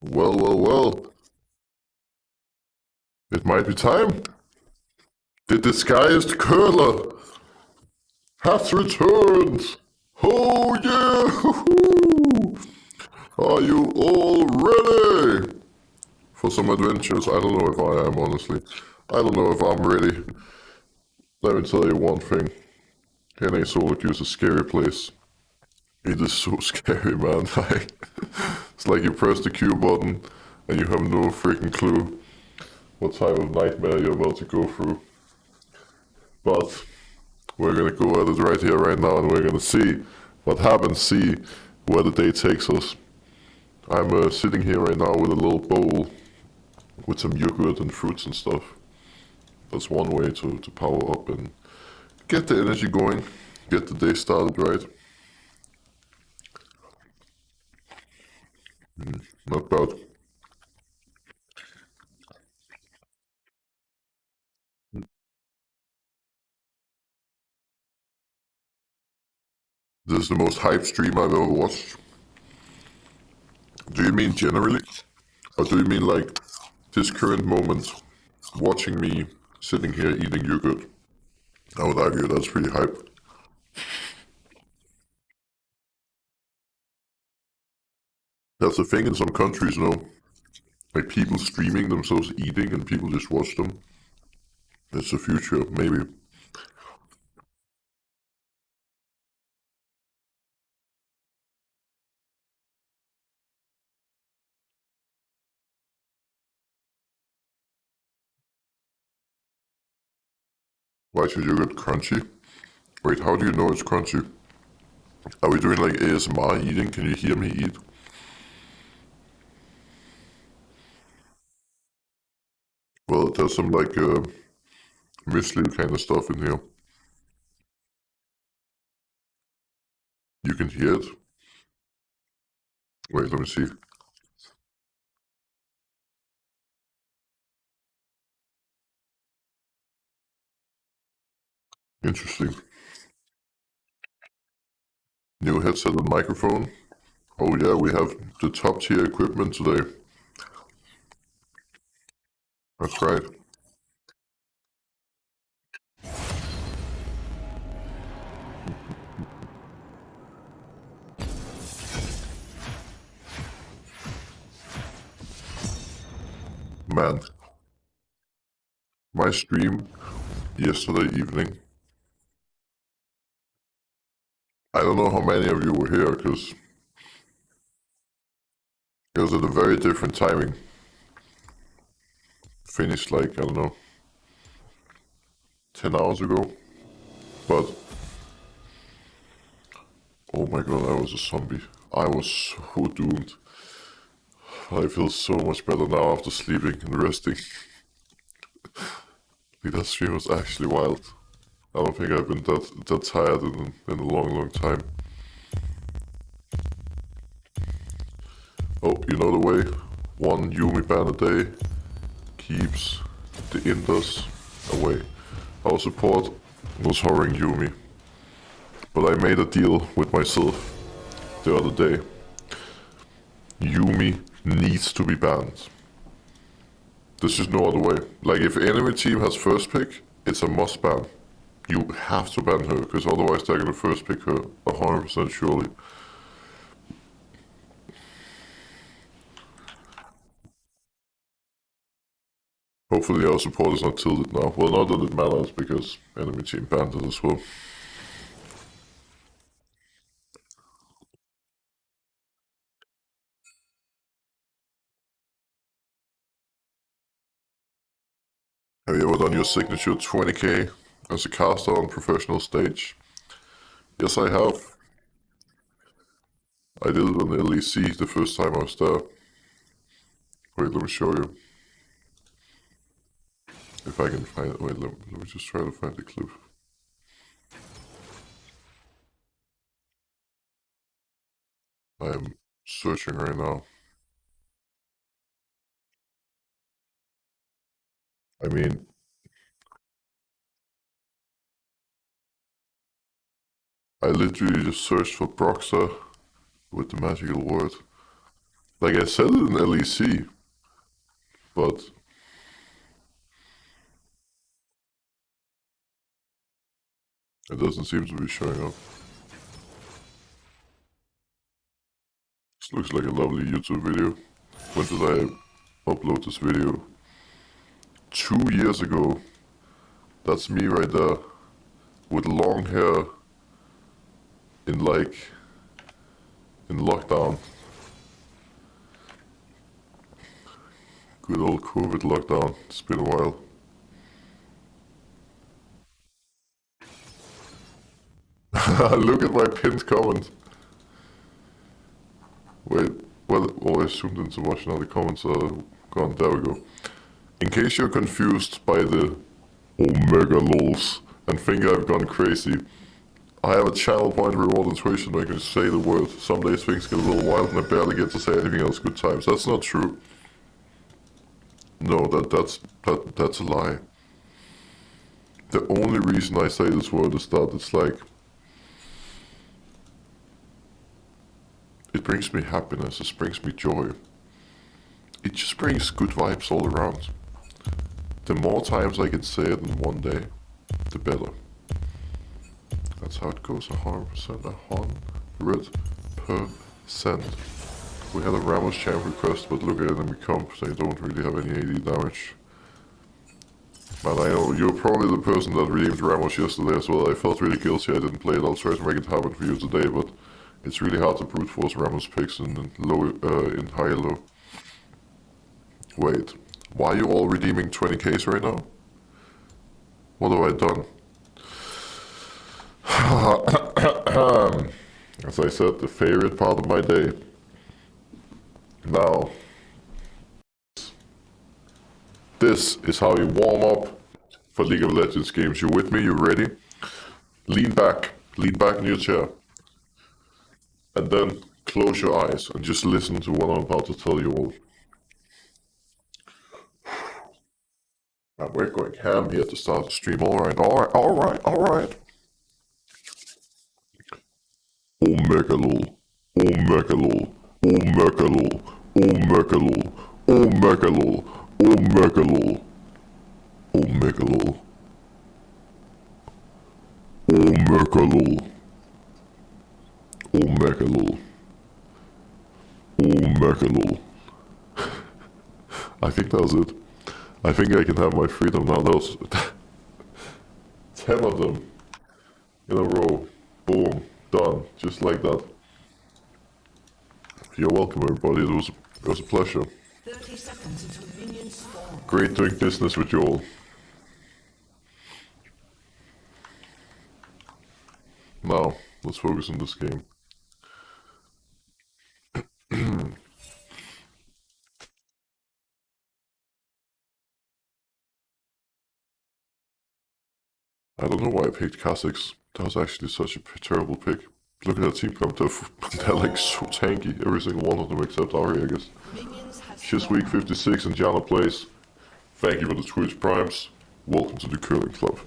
Well, well, well. It might be time. The disguised curler has returned. Oh yeah! Are you all ready for some adventures? I don't know if I am, honestly. I don't know if I'm ready. Let me tell you one thing. NA Solo Queue is a scary place. It is so scary, man. It's like you press the Q button and you have no freaking clue what type of nightmare you're about to go through. But we're gonna go at it right here, right now, and we're gonna see what happens, see where the day takes us. I'm sitting here right now with a little bowl with some yogurt and fruits and stuff. That's one way to power up and get the energy going, get the day started right. Not bad. This is the most hyped stream I've ever watched. Do you mean generally? Or do you mean like this current moment, watching me sitting here eating yogurt? I would argue that's pretty hype. That's the thing in some countries, you know, like people streaming themselves eating and people just watch them. It's the future, maybe. Why should yogurt crunchy? Wait, how do you know it's crunchy? Are we doing like ASMR eating? Can you hear me eat? Well, there's some like muesli kind of stuff in here. You can hear it. Wait, let me see. Interesting. New headset and microphone. Oh yeah, we have the top tier equipment today. That's right. Man, my stream yesterday evening. I don't know how many of you were here because it was at a very different timing. Finished like, I don't know, 10 hours ago. But, oh my god, I was a zombie. I was so doomed. I feel so much better now after sleeping and resting. Like, that stream was actually wild. I don't think I've been that tired in a long, long time. Oh, you know the way? One Yumi ban a day keeps the Indus away. Our support was horroring Yumi, but I made a deal with myself the other day. Yumi needs to be banned. There's just no other way. Like, if enemy team has first pick, it's a must ban. You have to ban her, because otherwise they're gonna first pick her 100% surely. Hopefully our support is not tilted now. Well, not that it matters, because enemy team banned it as well. Have you ever done your signature 20k as a caster on professional stage? Yes, I have. I did it on the LEC the first time I was there. Wait, let me show you. If I can find it. Wait, let me just try to find the clip. I am searching right now. I mean, I literally just searched for Broxa with the magical word. Like I said it in LEC, but it doesn't seem to be showing up. This looks like a lovely YouTube video. When did I upload this video? 2 years ago. That's me right there. With long hair. In lockdown. Good old COVID lockdown. It's been a while. Look at my pinned comment. Wait, well, I zoomed in too much, now the comments are gone. There we go. In case you're confused by the Omega lols and think I've gone crazy, I have a channel point reward on Twitch and I can say the word. Some days things get a little wild and I barely get to say anything else. Good times. That's not true. No, that's a lie. The only reason I say this word is that it's like, it brings me happiness, it brings me joy. It just brings good vibes all around. The more times I can say it in one day, the better. That's how it goes, 100%, 100%. We had a Ramos champ request, but look at enemy comp, they don't really have any AD damage. Man, I know, you're probably the person that redeemed Ramos yesterday as well. I felt really guilty I didn't play it. I'll try to make it happen for you today, but it's really hard to brute force Ramos picks in high low. Wait, why are you all redeeming 20Ks right now? What have I done? As I said, the favorite part of my day. Now, this is how you warm up for League of Legends games. You with me? You ready? Lean back in your chair. And then close your eyes and just listen to what I'm about to tell you all. And we're going ham here to start the stream. Alright. Omega lol. Omega lol. Omega lol. Omega lol. Omega lol. Omega lol. Omega lol. Omega lol. Omega lol. Omega lol. I think that was it. I think I can have my freedom now. That was 10 of them in a row. Boom. Done. Just like that. You're welcome, everybody. It was a pleasure. 30 seconds until minions spawn. Great doing business with you all. Now, let's focus on this game. I don't know why I picked Kazakhs. That was actually such a terrible pick. Look at that team comp, they're like so tanky, every single one of them except Ari, I guess. Just week 56 and Jana plays. Thank you for the Twitch Primes. Welcome to the Curling Club.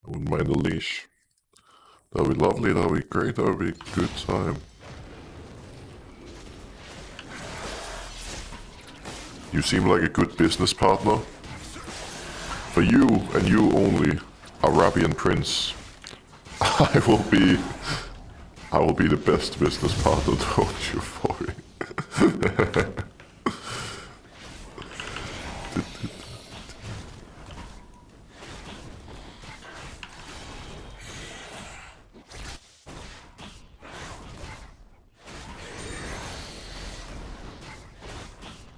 I wouldn't mind a leash. That would be lovely, that would be great, that would be a good time. You seem like a good business partner. For you, and you only, Arabian Prince, I will be the best business partner, don't you worry.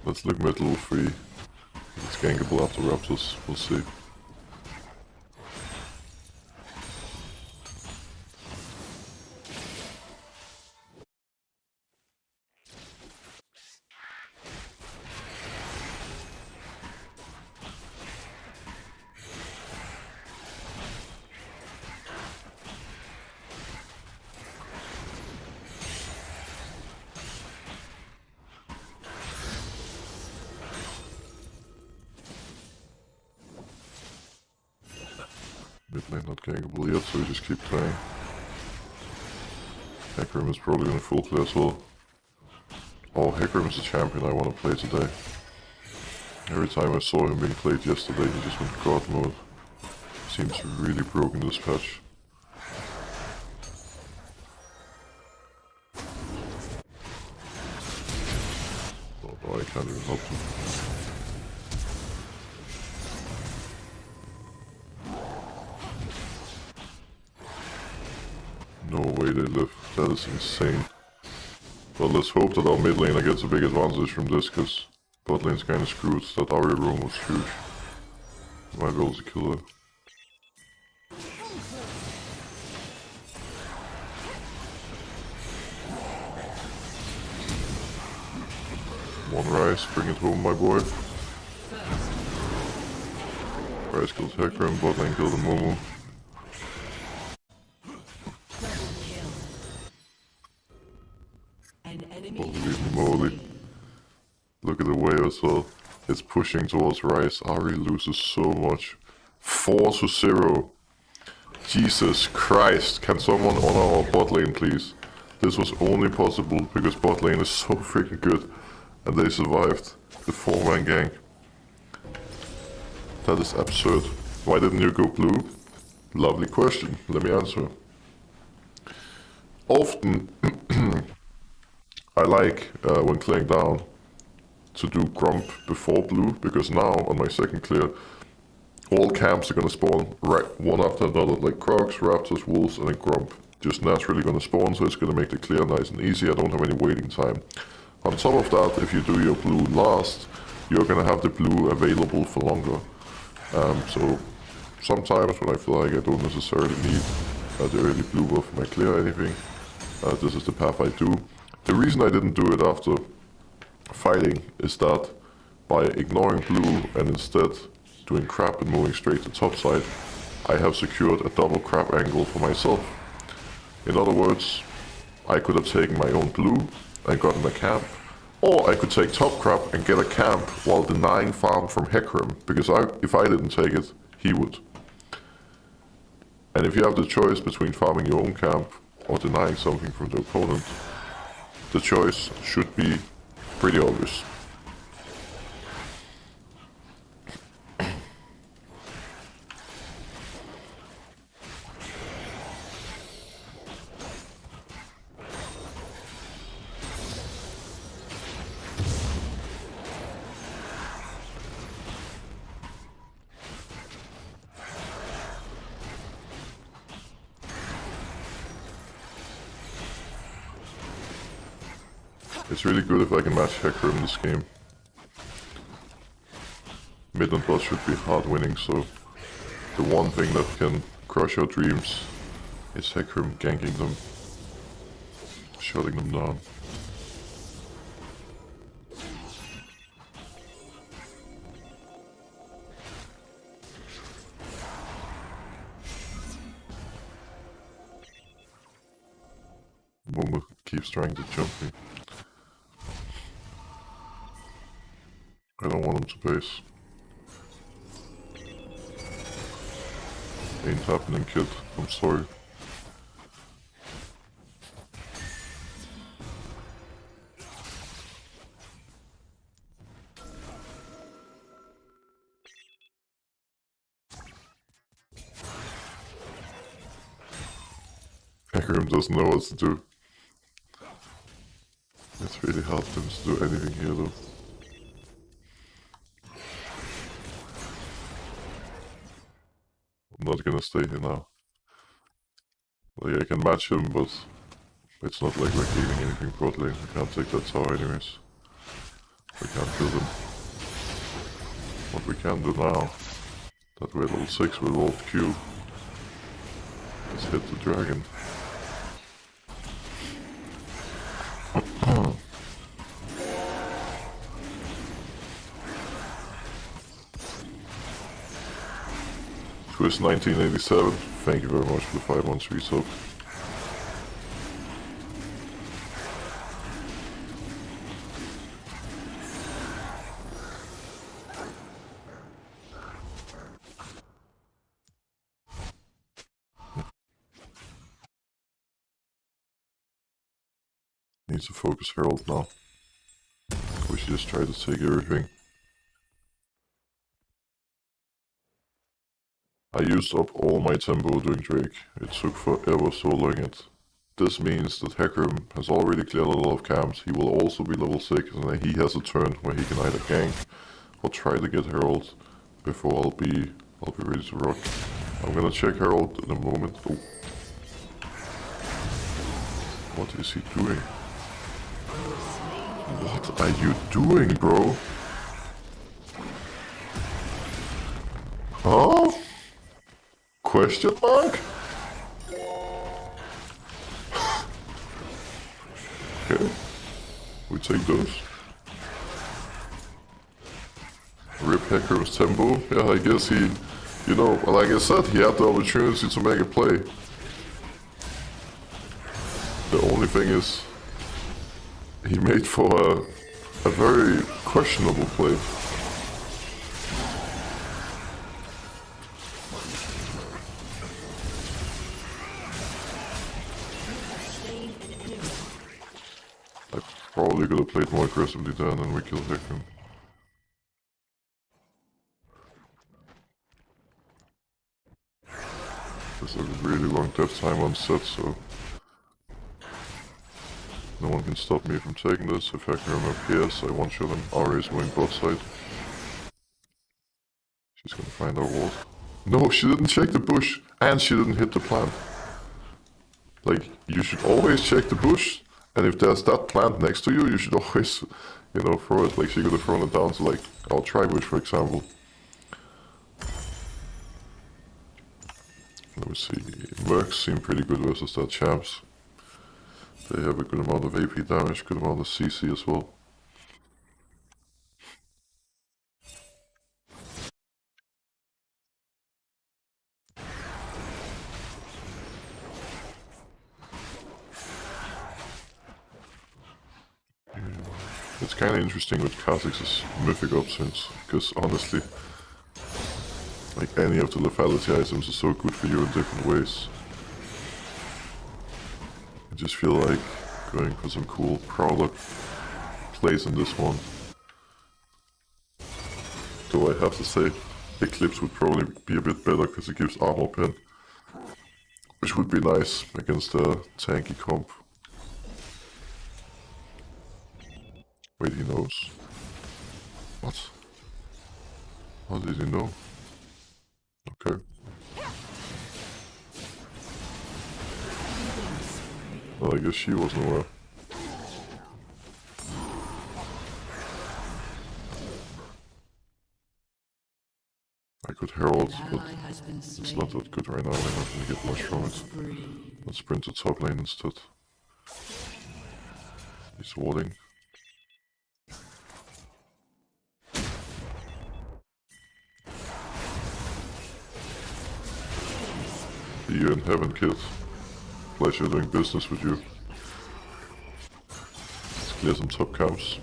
Let's look mid level 3. It's gankable after Raptors, we'll see. Mid lane not gankable yet, so we just keep playing. Hecarim is probably gonna full clear as well. Oh, Hecarim is a champion I want to play today. Every time I saw him being played yesterday, he just went god mode. Seems really broken this patch. Oh no, I can't even help him. No way they live. That is insane. But let's hope that our mid laner gets a big advantage from this, because bot lane's kinda screwed. That Aria roam was huge. Might be able to kill her. One Rise, bring it home, my boy. Rise kills Hecarim, bot lane killed the Momo. Holy moly. Look at the wave as well. It's pushing towards Rise. Ari loses so much. 4-0. Jesus Christ. Can someone honor our bot lane, please? This was only possible because bot lane is so freaking good. And they survived the 4-man gank. That is absurd. Why didn't you go blue? Lovely question. Let me answer. Often, I like, when clearing down, to do Grump before blue, because now, on my second clear, all camps are gonna spawn right one after another, like Crocs, Raptors, Wolves, and then Grump. Just naturally gonna spawn, so it's gonna make the clear nice and easy. I don't have any waiting time. On top of that, if you do your blue last, you're gonna have the blue available for longer. So sometimes when I feel like I don't necessarily need the early blue buff for my clear or anything, this is the path I do. The reason I didn't do it after fighting is that by ignoring blue and instead doing crap and moving straight to top side, I have secured a double crap angle for myself. In other words, I could have taken my own blue and gotten a camp, or I could take top crap and get a camp while denying farm from Hecarim, because if I didn't take it, he would. And if you have the choice between farming your own camp or denying something from the opponent, the choice should be pretty obvious. It's really good if I can match Hecarim in this game. Mid and bot should be hard winning, so the one thing that can crush our dreams is Hecarim ganking them, shutting them down. Momo keeps trying to jump me. I don't want him to base. Ain't happening, kid. I'm sorry. Hecarim doesn't know what to do. It's really hard for him to do anything here though. I'm not gonna stay here now. Like, I can match him, but it's not like we're gaining anything bot lane. We can't take that tower anyways. We can't kill them. What we can do now, that we're level 6 with Wolf Q, is hit the dragon. Twist 1987, thank you very much for the 5 months resub. need to focus Herald now. We should just try to take everything. I used up all my tempo doing Drake. It took forever soloing it. This means that Hecarim has already cleared a lot of camps. He will also be level 6 and he has a turn where he can either gank or try to get Herald before I'll be ready to rock. I'm gonna check Herald in a moment. Oh. What is he doing? What are you doing, bro? Huh? Question mark? Okay. We take those. Rip Hecarim's tempo. Yeah, I guess he, you know, like I said, he had the opportunity to make a play. The only thing is, he made for a very questionable play. I probably could have played more aggressively there and then we killed Hecarim. There's a really long death time on set, so no one can stop me from taking this. If Hecarim appears, I one-shot him. Ari is moving bot side. She's gonna find our ward. No, she didn't check the bush, and she didn't hit the plant. Like, you should always check the bush, and if there's that plant next to you, you should always, you know, throw it. Like, she could have thrown it down to, like, our tri-bush, for example. Let me see. Mercs seem pretty good versus their champs. They have a good amount of AP damage, good amount of CC as well. It's kind of interesting with Kha'Zix's mythic options, because honestly, like any of the lethality items are so good for you in different ways. I just feel like going for some cool Prowler plays in this one. Though I have to say, Eclipse would probably be a bit better because it gives armor pen, which would be nice against a tanky comp. Wait, he knows. What? How did he know? Okay. Well, I guess she wasn't aware. I could herald, but it's not that good right now. I'm not gonna get much from it. Let's sprint to top lane instead. He's warding. See you in heaven, kid. Pleasure doing business with you. Let's clear some top camps.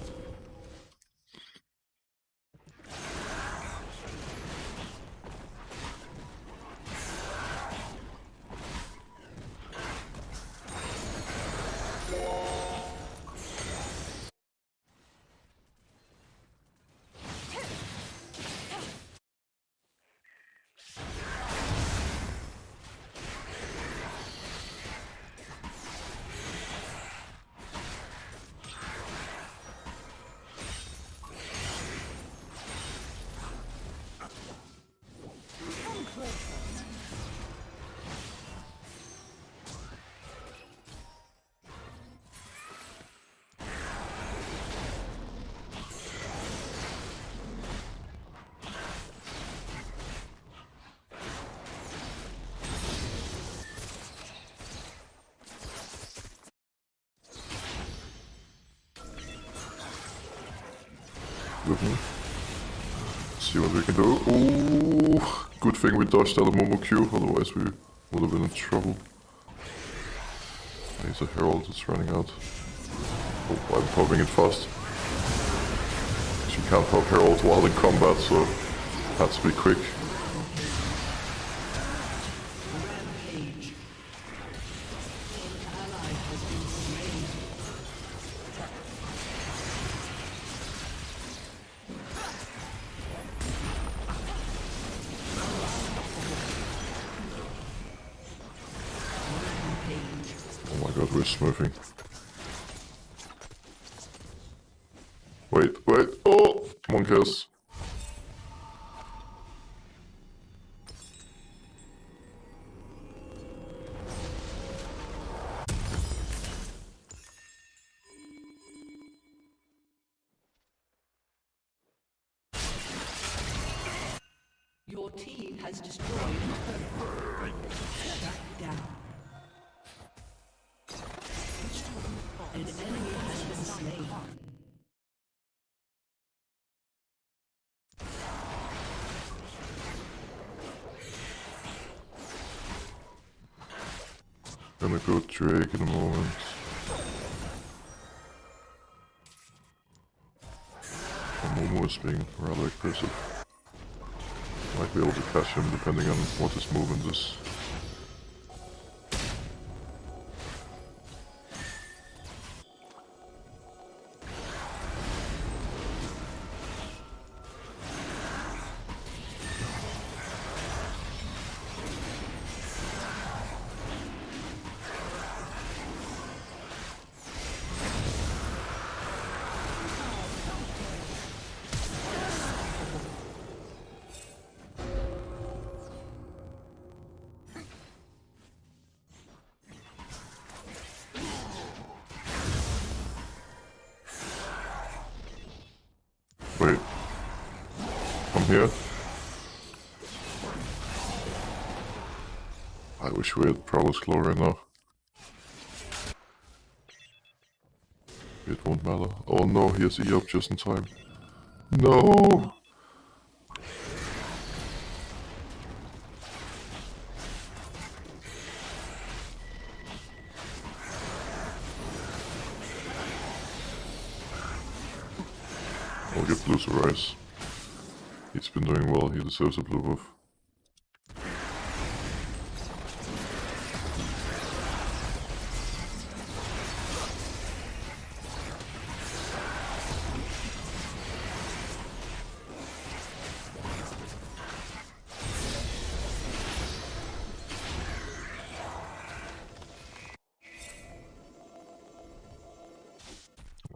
See what we can do. Ooh, good thing we dodged out of Momo Q, otherwise we would have been in trouble. He's a herald that's running out. Oh, I'm popping it fast. She can't pop herald while in combat, so had to be quick. we're smurfing. Wait, oh! Come on, Cass. Your team has destroyed a turret. Shut down. An enemy has been slain. Gonna go Drake in a moment. Momo is being rather aggressive. Might be able to catch him depending on what his movement is. Wait. I'm here. I wish we had Prowler's Claw right now. It won't matter. Oh no, he has E up just in time. No! I'll get Blue Rise. He's been doing well, he deserves a blue buff.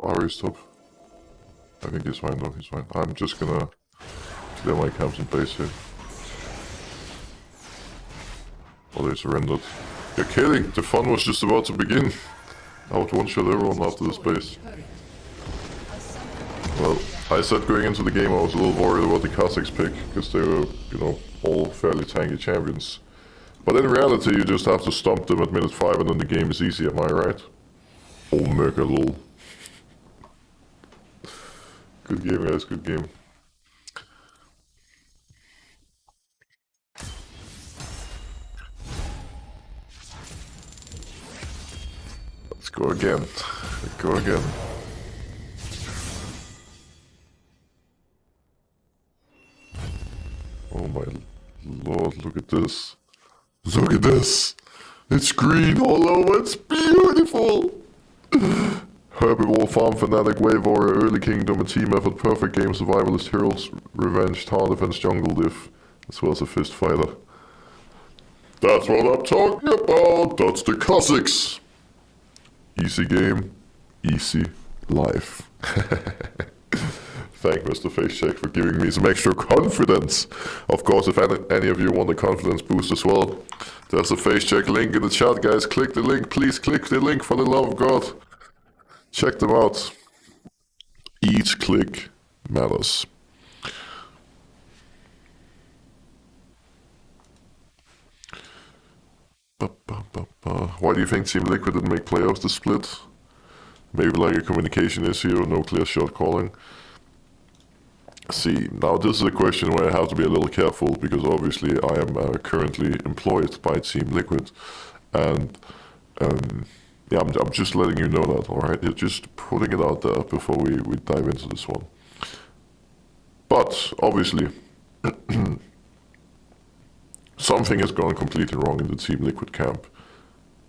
Ari's top. I think he's fine though, he's fine. I'm just gonna clear my camps in place here. Oh, they surrendered. You're kidding! The fun was just about to begin. I would one-shot everyone after this base. Well, I said going into the game I was a little worried about the Kazakhs pick, because they were, you know, all fairly tanky champions. But in reality, you just have to stomp them at minute 5 and then the game is easy, am I right? Oh, mega lol. Good game, guys, good game. Let's go again. Let's go again. Oh my lord, look at this. Look at this. It's green all over, it's beautiful. Herbivore, Farm Fanatic, Wave Warrior, Early Kingdom, a team effort, perfect game, survivalist, heroes, revenge, tower defense, jungle diff, as well as a fist fighter. That's what I'm talking about, that's the Cossacks. Easy game, easy life. Thank Mr. Facecheck for giving me some extra confidence. Of course, if any of you want a confidence boost as well, there's a Facecheck link in the chat, guys. Click the link, please click the link for the love of God. Check them out. Each click matters. Why do you think Team Liquid didn't make playoffs this split? Maybe like a communication issue or no clear shot calling. See, now this is a question where I have to be a little careful because obviously I am currently employed by Team Liquid, and yeah, I'm just letting you know that, alright? Just putting it out there before we dive into this one. But, obviously, something has gone completely wrong in the Team Liquid camp.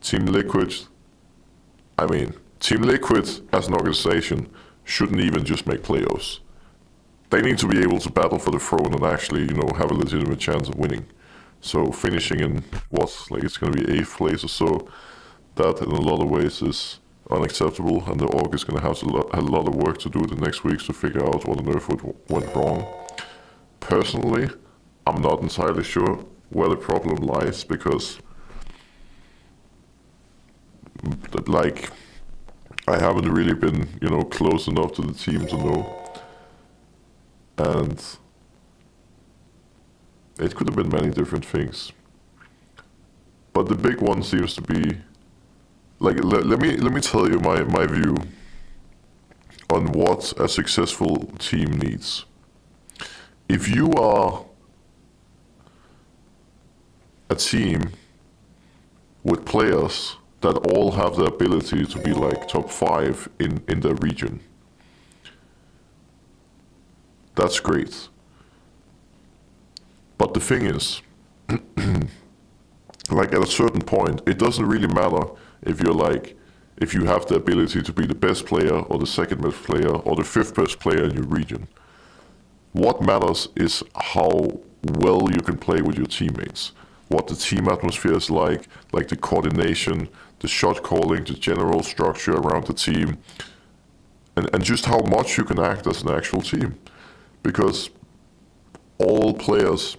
Team Liquid as an organization shouldn't even just make playoffs. They need to be able to battle for the throne and actually, you know, have a legitimate chance of winning. So finishing in, what, like it's going to be 8th place or so, that in a lot of ways is unacceptable, and the org is going to have a lot of work to do the next weeks to figure out what on earth went wrong. Personally, I'm not entirely sure where the problem lies, because like I haven't really been, close enough to the team to know. And it could have been many different things. But the big one seems to be, like, let me tell you my view on what a successful team needs. If you are a team with players that all have the ability to be like top 5 in their region, that's great. But the thing is, like at a certain point, it doesn't really matter if you have the ability to be the best player or the second best player or the 5th best player in your region. What matters is how well you can play with your teammates, what the team atmosphere is like the coordination, the shot calling, the general structure around the team, and just how much you can act as an actual team. Because all players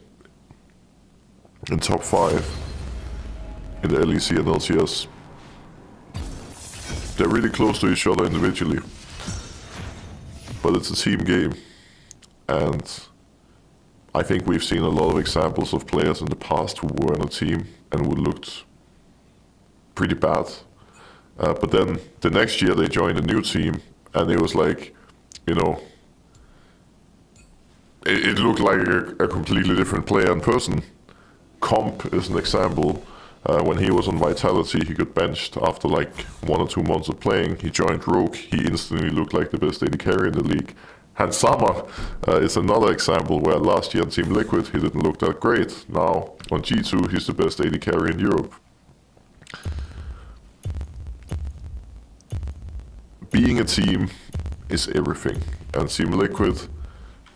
in top 5 in the LEC and LCS, they're really close to each other individually, but it's a team game. And I think we've seen a lot of examples of players in the past who were on a team and who looked pretty bad. But then the next year they joined a new team, and it was like, it looked like a completely different player in person. Comp is an example. When he was on Vitality, he got benched after like 1 or 2 months of playing. He joined Rogue. He instantly looked like the best AD carry in the league. Hansama is another example where last year on Team Liquid he didn't look that great. Now on G2 he's the best AD carry in Europe. Being a team is everything, and Team Liquid,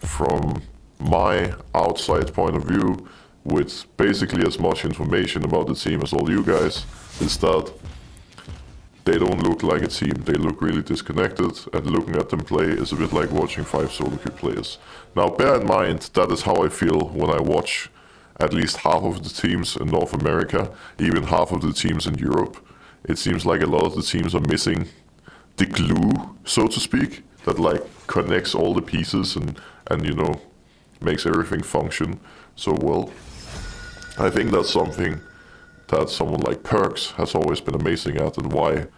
from my outside point of view, with basically as much information about the team as all you guys, is that they don't look like a team. They look really disconnected, and looking at them play is a bit like watching 5 solo queue players. Now bear in mind, that is how I feel when I watch at least half of the teams in North America, even half of the teams in Europe. It seems like a lot of the teams are missing the glue, so to speak, that like connects all the pieces and makes everything function so well. I think that's something that someone like Perks has always been amazing at, and why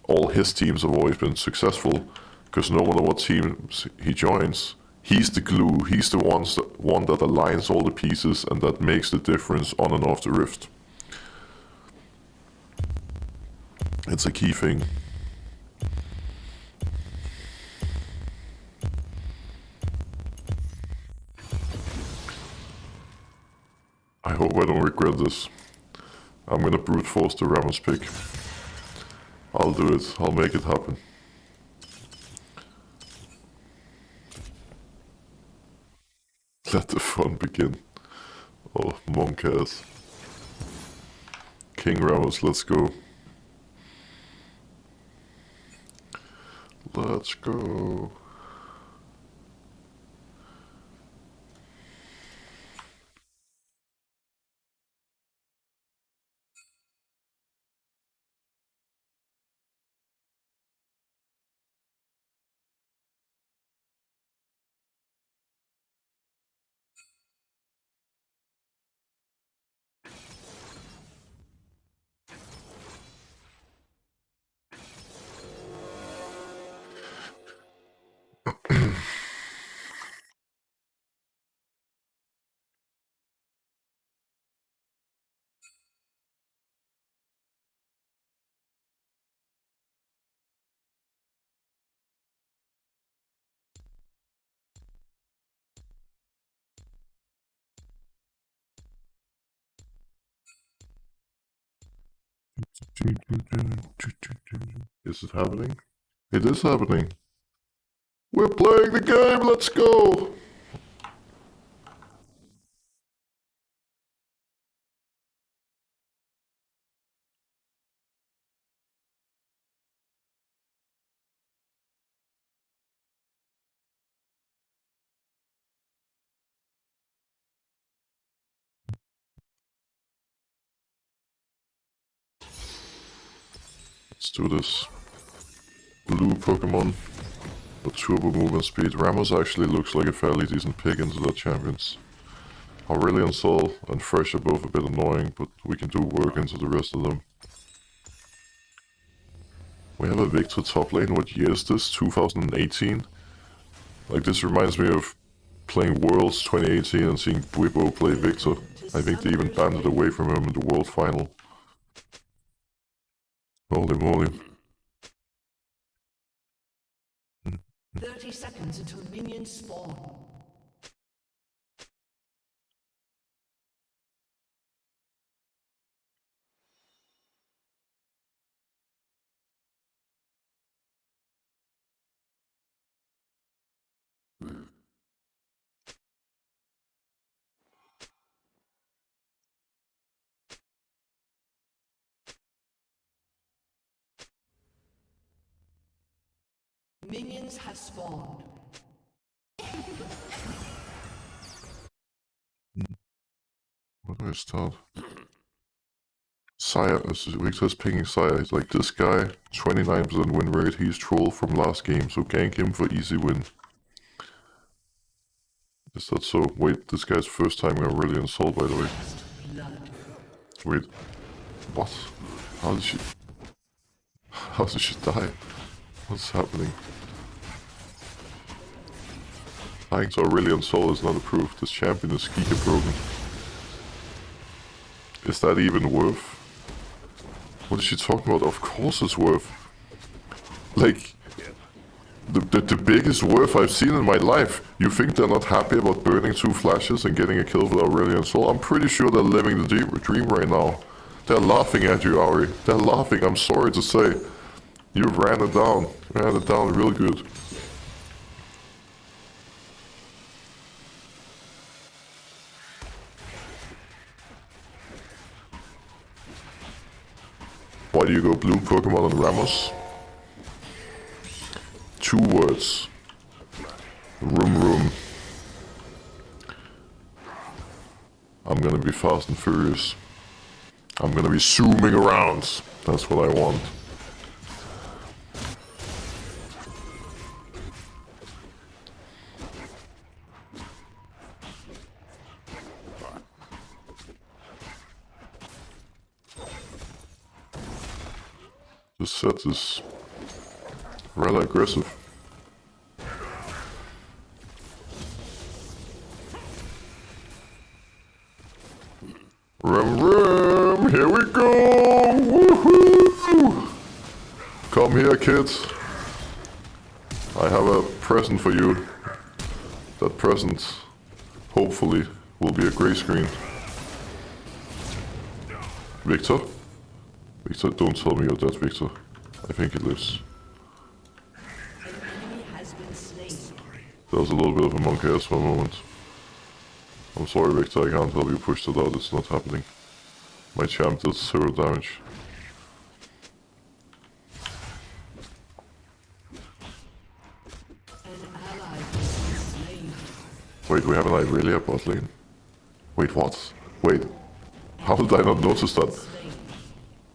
all his teams have always been successful, because no matter what teams he joins, he's the glue, he's the one that aligns all the pieces and that makes the difference on and off the rift. It's a key thing. I hope I don't regret this. I'm gonna brute force the Ramos pick. I'll do it. I'll make it happen. Let the fun begin. Oh, monk ass. King Ramos, let's go. Let's go. Is it happening? It is happening. We're playing the game, let's go! Let's do this. Blue Pokemon with turbo movement speed. Ramos actually looks like a fairly decent pick into the champions. Aurelion Sol and Fresh are both a bit annoying, but we can do work into the rest of them. We have a Victor top lane. What year is this? 2018? Like, this reminds me of playing Worlds 2018 and seeing Bwipo play Victor. I think they even banned it away from him in the World Final. Holy moly. 30 seconds until minions spawn. Minions have spawned. Where do I start? Sire, Victor's picking Sire. He's like, this guy, 29% win rate, he's troll from last game, so gank him for easy win. Is that so? Wait, this guy's first time got really insult, by the way. Wait, what? How did she die? What's happening? Dying to Aurelion Sol is not approved. This champion is Giga broken. Is that even worth? What is she talking about? Of course it's worth. Like, the biggest worth I've seen in my life. You think they're not happy about burning 2 flashes and getting a kill with Aurelion Sol? I'm pretty sure they're living the dream right now. They're laughing at you, Ari. They're laughing, I'm sorry to say. You ran it down. Ran it down real good. Why do you go blue Pokemon on Ramos? 2 words. Room. I'm gonna be fast and furious. I'm gonna be zooming around. That's what I want. This set is rather aggressive. Rum, here we go! Woohoo! Come here, kids. I have a present for you. That present, hopefully, will be a grey screen. Victor? Victor, don't tell me you're dead, Victor. I think he lives. That was a little bit of a monkey ass for a moment. I'm sorry, Victor, I can't help you push that out, it's not happening. My champ does 0 damage. Wait, we have an Irelia bot lane. Wait, what? Wait, how did I not notice that?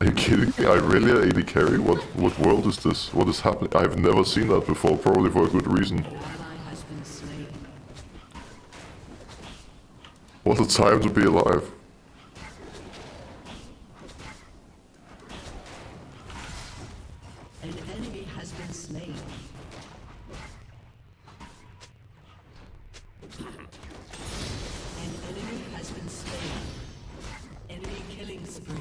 Are you kidding me? Irelia AD carry? What world is this? What is happening? I've never seen that before, probably for a good reason. What a time to be alive. An enemy has been slain. An enemy has been slain. Enemy killing spree.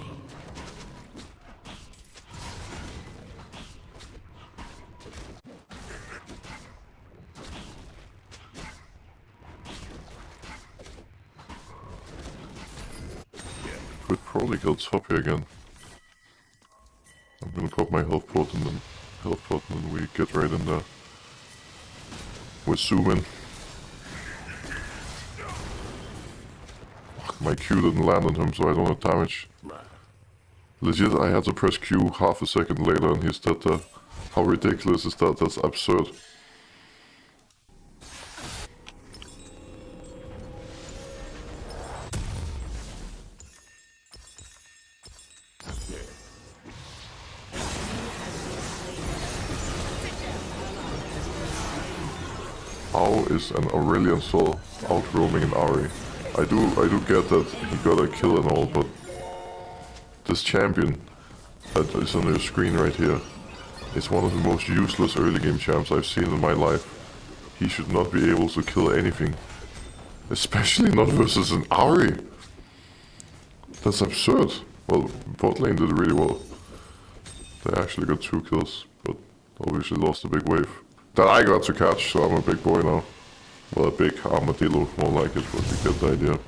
Could probably go top here again. I'm gonna pop my health pot and we get right in there. We're zooming. My Q didn't land on him, so I don't have damage. Legit, I had to press Q half a second later and he's dead there. How ridiculous is that? That's absurd. how is an Aurelion Sol out roaming an Ari? I do get that he got a kill and all, but this champion that is on your screen right here is one of the most useless early game champs I've seen in my life. He should not be able to kill anything. Especially not versus an Ari. That's absurd. Well, bot lane did really well. They actually got 2 kills, but obviously lost a big wave. That I got to catch, so I'm a big boy now. Well, a big armadillo, more like it, but you get the idea.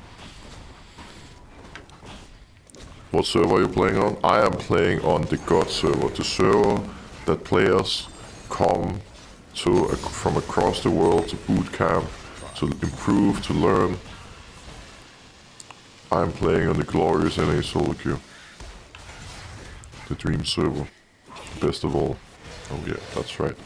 What server are you playing on? I am playing on the God server, the server that players come to from across the world to boot camp, to improve, to learn. I'm playing on the glorious NA solo queue. The dream server. Best of all. Oh yeah, that's right.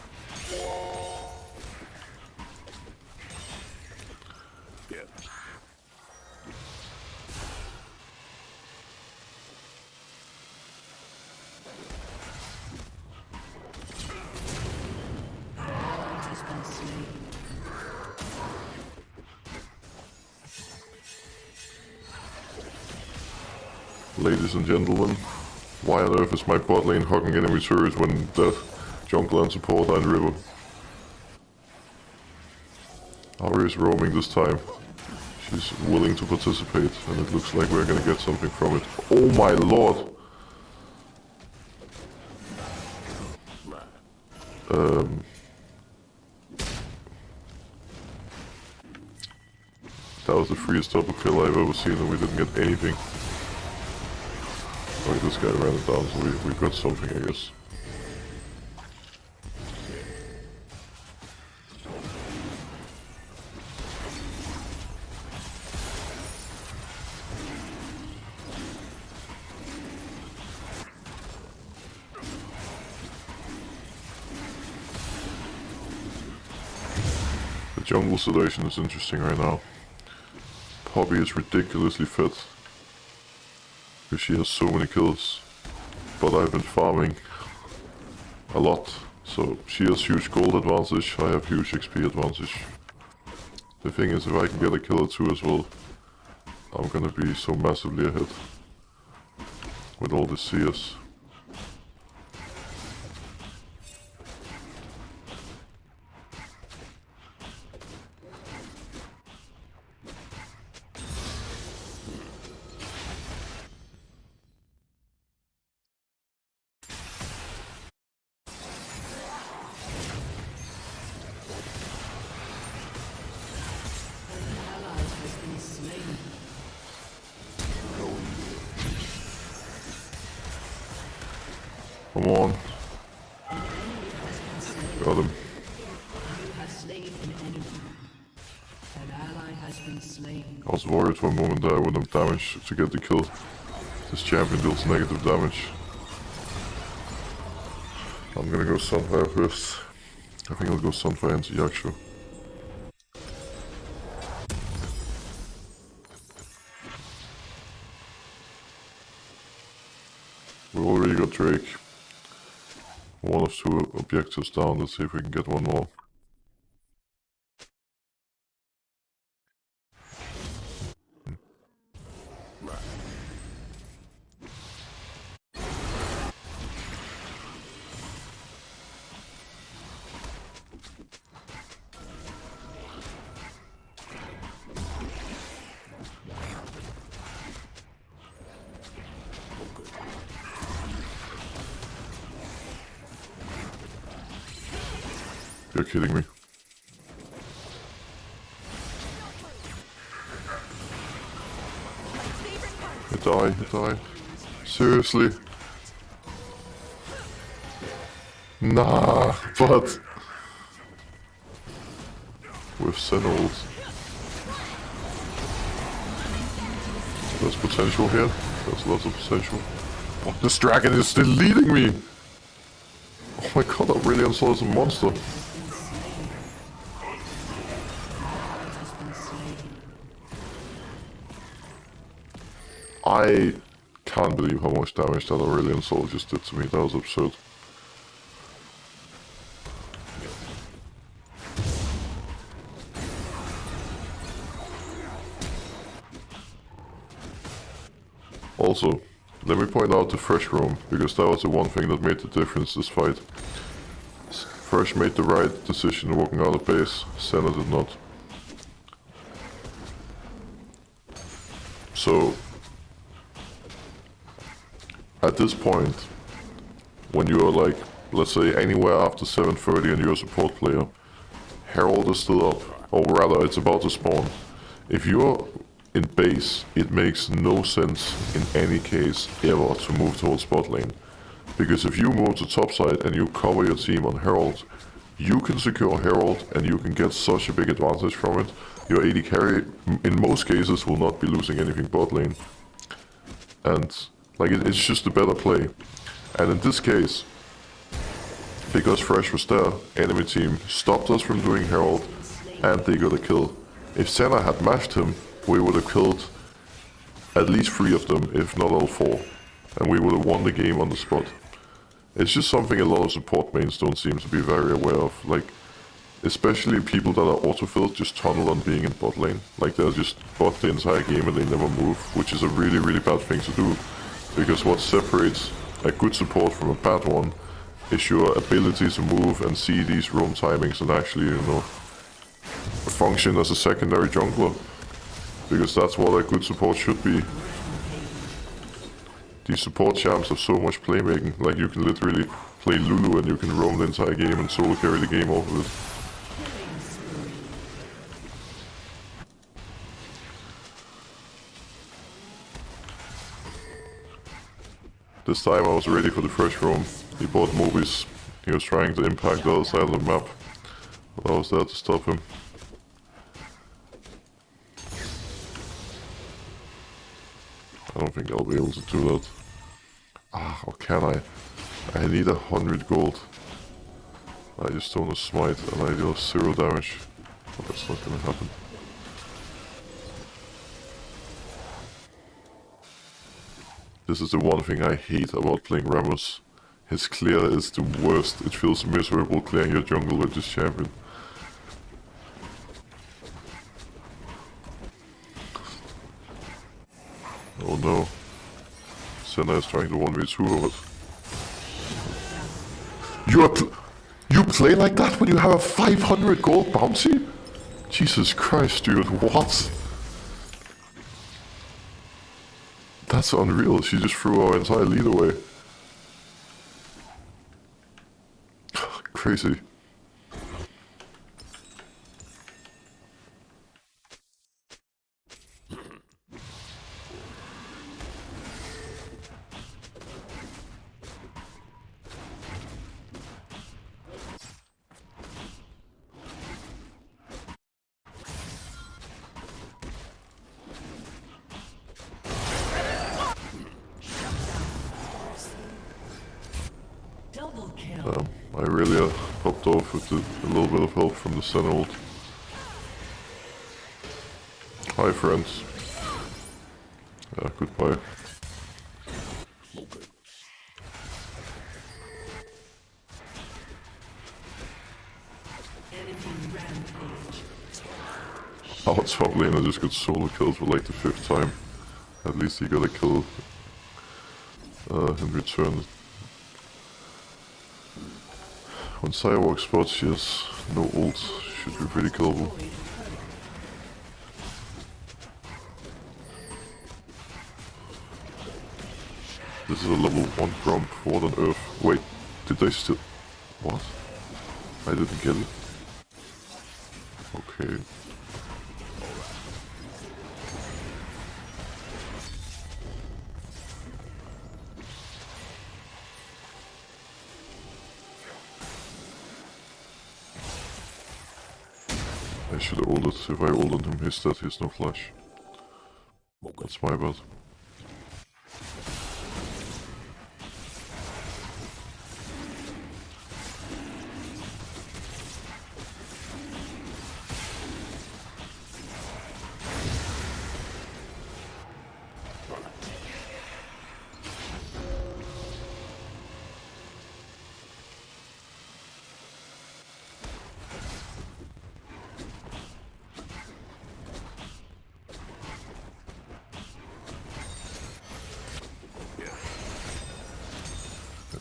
Ladies and gentlemen, why on earth is my bot lane hugging enemy turrets when the jungle and support are in river? Ari is roaming this time. She's willing to participate, and it looks like we're gonna get something from it. Oh my lord! That was the freest double kill I've ever seen, and we didn't get anything. Okay, this guy ran it down, so we got something, I guess. The jungle situation is interesting right now. Poppy is ridiculously fit, because she has so many kills, but I've been farming a lot, so she has huge gold advantage, I have huge XP advantage. The thing is, if I can get a kill or 2 as well, I'm gonna be so massively ahead with all the CS. Come on. Got him. I was worried for a moment that I wouldn't have damage to get the kill. This champion deals negative damage. I'm gonna go Sunfire first. I think I'll go Sunfire into Yaksho. We already got Drake. One of 2 objectives down, let's see if we can get one more. You're kidding me. You die. Seriously? Nah, but... with Senna ult. There's potential here. There's lots of potential. Oh, this dragon is still leading me! Oh my god, Aurelion Sol is a monster. I can't believe how much damage that Aurelion Sol just did to me. That was absurd. Also, let me point out the Fresh roam, because that was the one thing that made the difference this fight. Fresh made the right decision walking out of base, Senna did not. So, at this point, when you're like, let's say anywhere after 7:30 and you're a support player, Herald is still up, or rather it's about to spawn. If you're in base, it makes no sense in any case ever to move towards bot lane. Because if you move to top side and you cover your team on Herald, you can secure Herald and you can get such a big advantage from it. Your AD carry, in most cases, will not be losing anything bot lane. And like it's just a better play. And in this case, because Fresh was there, enemy team stopped us from doing Herald and they got a kill. If Senna had mashed him, we would have killed at least 3 of them, if not all 4. And we would have won the game on the spot. It's just something a lot of support mains don't seem to be very aware of. Like, especially people that are autofilled just tunnel on being in bot lane. Like they'll just bot the entire game and they never move, which is a really, really bad thing to do. Because what separates a good support from a bad one is your ability to move and see these roam timings and actually, function as a secondary jungler. Because that's what a good support should be. These support champs have so much playmaking, like you can literally play Lulu and you can roam the entire game and solo carry the game off of it. This time I was ready for the Fresh roam. He bought Mobius. He was trying to impact the other side of the map, but I was there to stop him. I don't think I'll be able to do that. Or can I? I need 100 gold. I just don't have smite and I deal 0 damage. But that's not gonna happen. This is the one thing I hate about playing Ramos. His clear is the worst. It feels miserable clearing your jungle with this champion. Oh no. Senna is trying to 1v2 of it. You play like that when you have a 500 gold bounty? Jesus Christ, dude, what? That's unreal, she just threw our entire lead away. Crazy. I really popped off with a little bit of help from the Senna ult. Hi friends. Yeah, goodbye. Our top laner just got solo killed for like the 5th time. At least he got a kill in return. When Cyborg spots she has no ult, should be pretty killable. This is a level 1 grump, what on earth? Wait, did they still... What? I didn't get it. Okay. I should have ulted. If I ulted him, he's dead, he's no flash. That's my bad.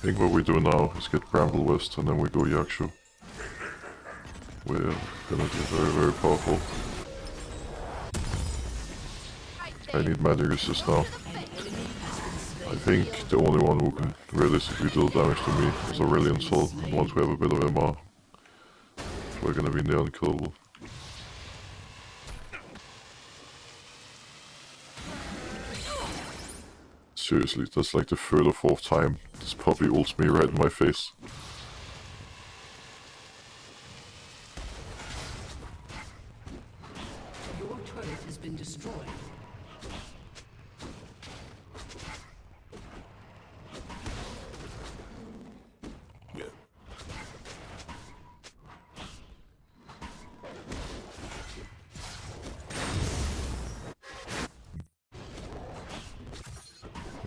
think what we do now is get Bramble West and then we go Yakshu. We're gonna be very, very powerful. I need magic resist now. I think the only one who can realistically deal damage to me is Aurelion Sol, and once we have a bit of MR, we're gonna be near unkillable. Seriously, that's like the third or fourth time this puppy ults me right in my face. Your turret has been destroyed.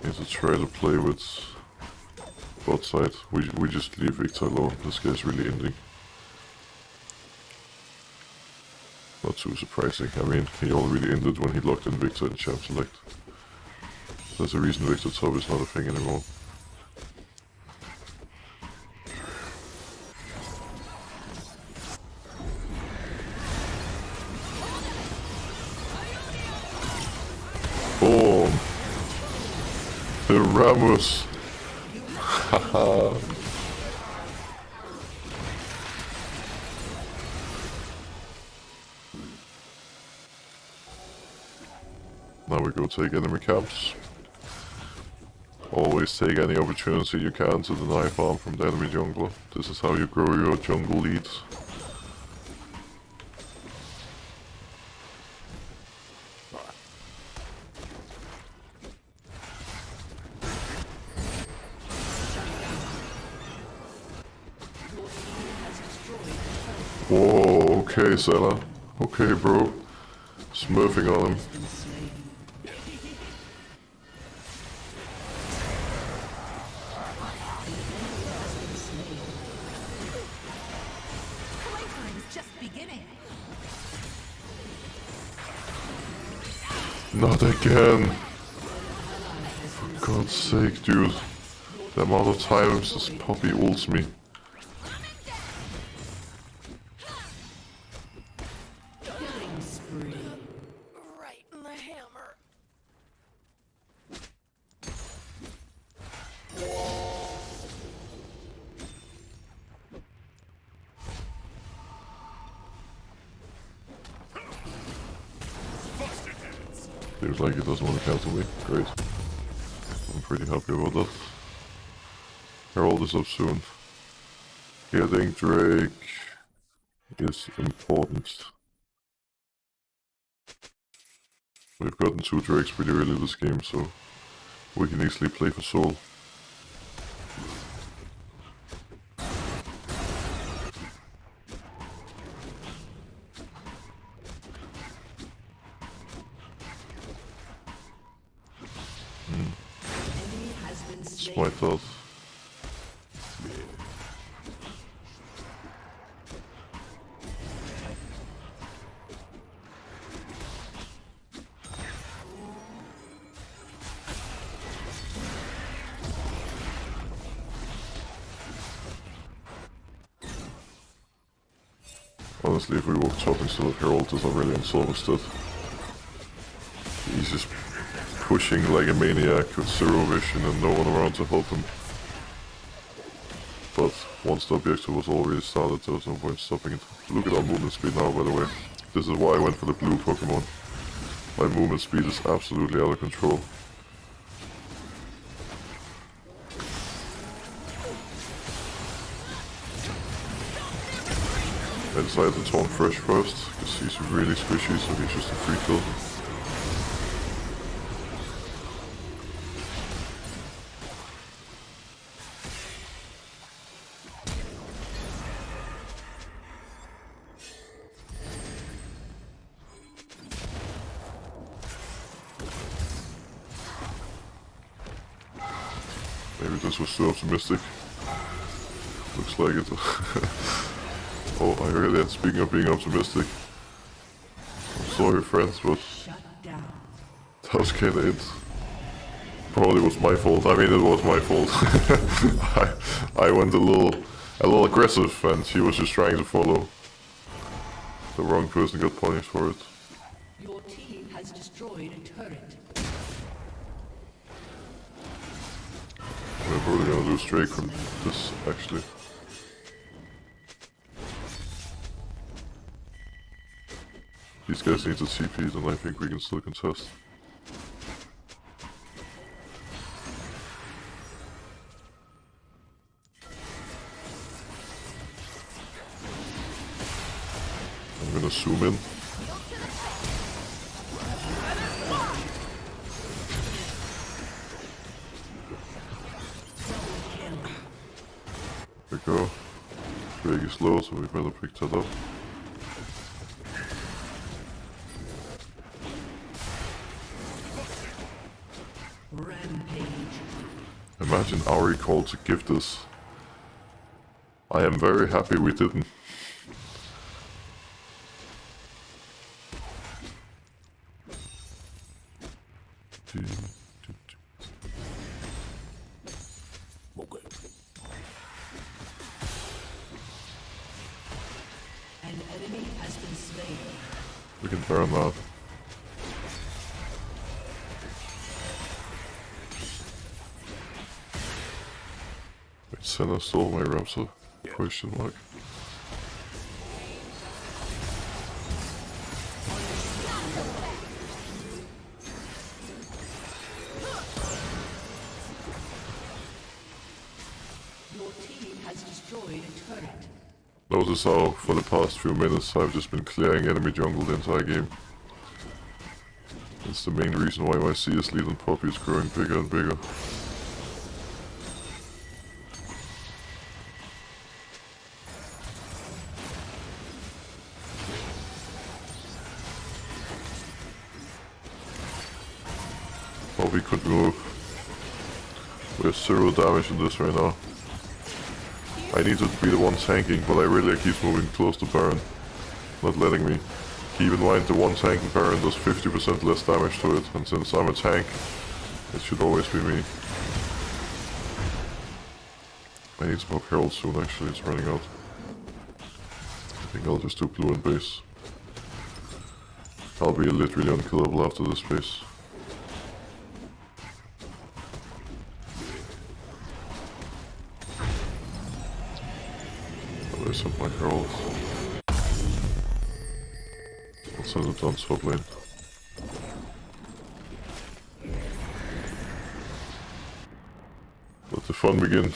Need to try to play with bot side. We just leave Victor alone. This guy's really ending. Not too surprising. I mean, he already ended when he locked in Victor in Champ Select. There's a reason Victor top is not a thing anymore. Boom! The Ramos! Haha! Now we go take enemy camps. Always take any opportunity you can to deny farm from the enemy jungler. This is how you grow your jungle leads. Whoa, okay, Senna. Okay, bro. Smurfing on him. Not again. For God's sake, dude. The amount of times this puppy ults me. Seems like he doesn't want to cancel me. Great. I'm pretty happy about that. Herald is up soon. Getting Drake is important. We've gotten 2 Drakes pretty early this game, so we can easily play for Soul. That's my thought. Honestly, if we walk top instead of Herald, there's not really unsolved. He's just pushing like a maniac with 0 vision and no one around to help him. But once the objective was already started, there was no point stopping it. Look at our movement speed now, by the way. This is why I went for the blue Pokemon. My movement speed is absolutely out of control. I decided to taunt Fresh first, because he's really squishy, so he's just a free kill. Maybe this was too optimistic. Looks like it. Oh, I heard that. Speaking of being optimistic. I'm sorry, friends, but that was kinda it. probably was my fault. I mean, it was my fault. I went a little aggressive, and she was just trying to follow. The wrong person got punished for it. Your team has destroyed a turret. We're probably gonna do straight from this, actually. These guys need the CPs, and I think we can still contest. I'm gonna zoom in. There we go. Drake is low, so we better pick that up. Rampage. Imagine Auri called to gift us. I am very happy we didn't. An enemy has been slain. We can burn that. Wait, Senna stole my Raptor? Question mark. Your team has destroyed a turret. Notice how, for the past few minutes, I've just been clearing enemy jungle the entire game. It's the main reason why my CS lead on Poppy is growing bigger and bigger. Poppy could move. We have 0 damage in this right now. I need to be the one tanking, but I really keep moving close to Baron. Not letting me. Keep in mind the one tanking Baron does 50% less damage to it, and since I'm a tank, it should always be me. I need to pop Herald soon actually, it's running out. I think I'll just do blue and base. I'll be literally unkillable after this phase. There's some my Herald. I'll send it on top lane. Let the fun begin.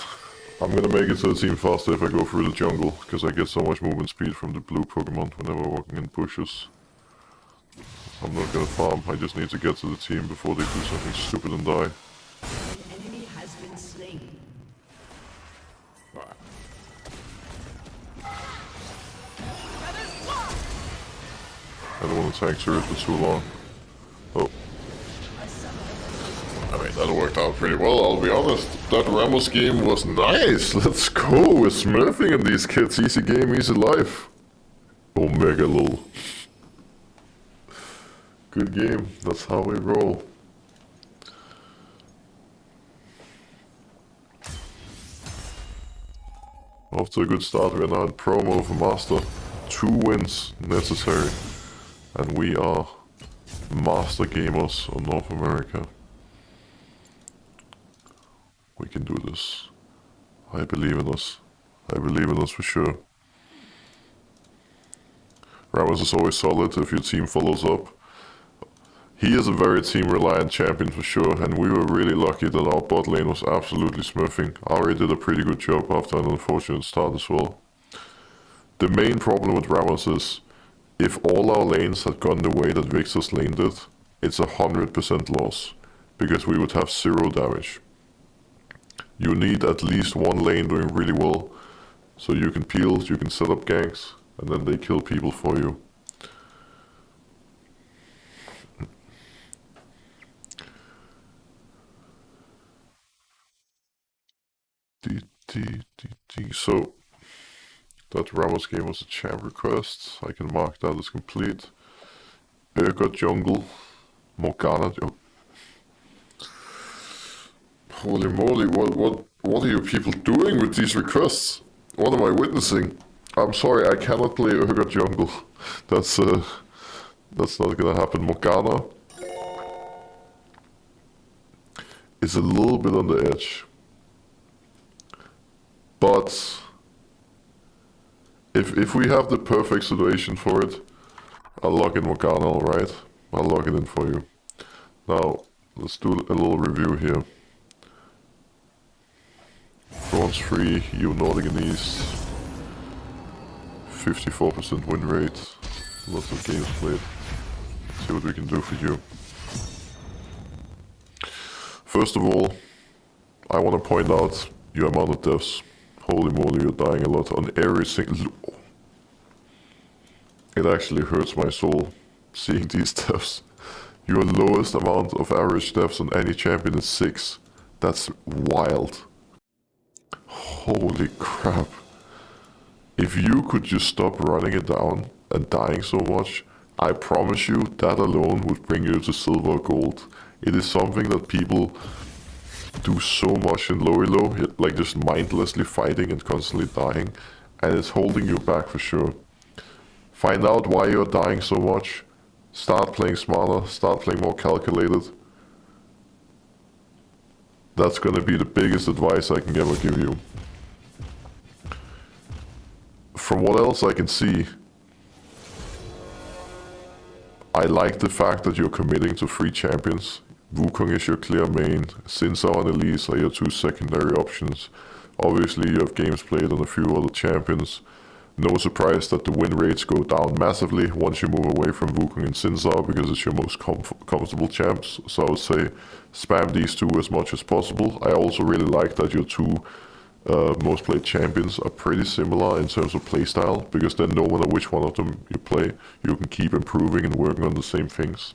I'm gonna make it to the team faster if I go through the jungle, because I get so much movement speed from the blue Pokemon whenever walking in bushes. I'm not gonna farm, I just need to get to the team before they do something stupid and die. An enemy has been slain. I don't want to tank turret for too long. Oh. I mean, that worked out pretty well, I'll be honest. That Ramos game was nice! Let's go! We're smurfing in these kids. Easy game, easy life. Omega lol. Good game. That's how we roll. Off to a good start. We're now in promo for Master. 2 wins necessary. And we are master gamers on North America. We can do this. I believe in us. I believe in us for sure. Ramos is always solid if your team follows up. He is a very team-reliant champion for sure, and we were really lucky that our bot lane was absolutely smurfing. Ari did a pretty good job after an unfortunate start as well. The main problem with Ramos is, if all our lanes had gone the way that Victor's lane did, it's 100% loss, because we would have 0 damage. You need at least one lane doing really well, so you can peel, you can set up ganks, and then they kill people for you. So, that Ramos game was a champ request. I can mark that as complete. Urgot jungle. Morgana jungle. Holy moly, what are you people doing with these requests? What am I witnessing? I'm sorry, I cannot play Urgot Jungle. That's not gonna happen. Morgana is a little bit on the edge. But if we have the perfect situation for it, I'll log in Morgana, alright? I'll log it in for you. Now, let's do a little review here. Bronze 3, you Nordic and East. 54% win rate. Lots of games played. See what we can do for you. First of all, I want to point out your amount of deaths. Holy moly, you're dying a lot on every single... It actually hurts my soul seeing these deaths. Your lowest amount of average deaths on any champion is 6. That's wild. Holy crap. If you could just stop running it down and dying so much, I promise you that alone would bring you to silver or gold. It is something that people do so much in low elo, like just mindlessly fighting and constantly dying, and it's holding you back for sure. Find out why you're dying so much, start playing smarter, start playing more calculated. That's gonna be the biggest advice I can ever give you. From what else I can see, I like the fact that you're committing to 3 champions. Wukong is your clear main, Sinzao and Elise are your 2 secondary options. Obviously you have games played on a few other champions. No surprise that the win rates go down massively once you move away from Wukong and Sinzao because it's your most comfortable champs. So I would say spam these 2 as much as possible. I also really like that your 2 most played champions are pretty similar in terms of playstyle, because then no matter which one of them you play, you can keep improving and working on the same things.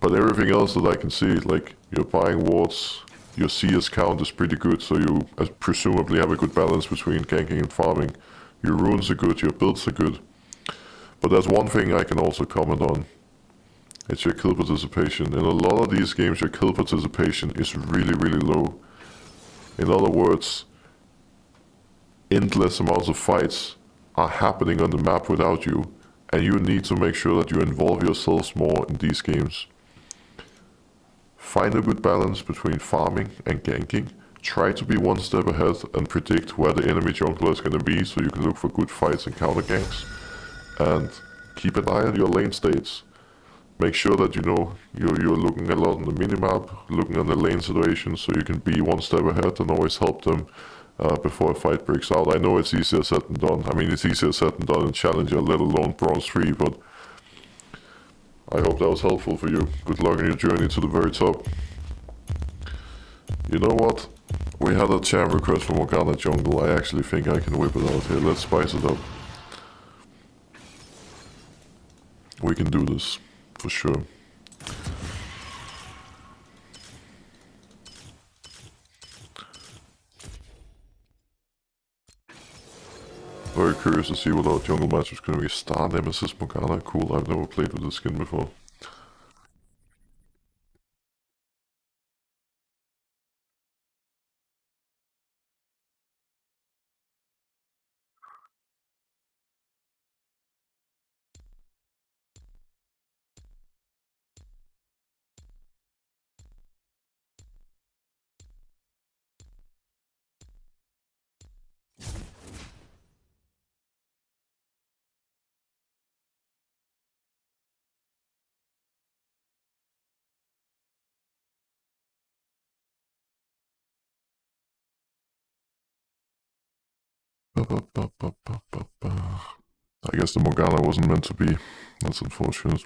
But everything else that I can see, like you're buying wards, your CS count is pretty good, so you presumably have a good balance between ganking and farming. Your runes are good, your builds are good. But there's one thing I can also comment on. It's your kill participation. In a lot of these games, your kill participation is really, really low. In other words, endless amounts of fights are happening on the map without you, and you need to make sure that you involve yourselves more in these games. Find a good balance between farming and ganking. Try to be one step ahead and predict where the enemy jungler is going to be so you can look for good fights and counter ganks. And keep an eye on your lane states. Make sure that you know you're looking a lot on the minimap, looking on the lane situation, so you can be one step ahead and always help them before a fight breaks out. I know it's easier said than done. I mean, it's easier said than done in Challenger, let alone Bronze 3, but I hope that was helpful for you. Good luck on your journey to the very top. You know what? We had a champ request from Morgana Jungle. I actually think I can whip it out here. Let's spice it up. We can do this. For sure. Very curious to see what our jungle match is going to be. Star Nemesis Morgana. Cool, I've never played with this skin before. I guess the Morgana wasn't meant to be. That's unfortunate.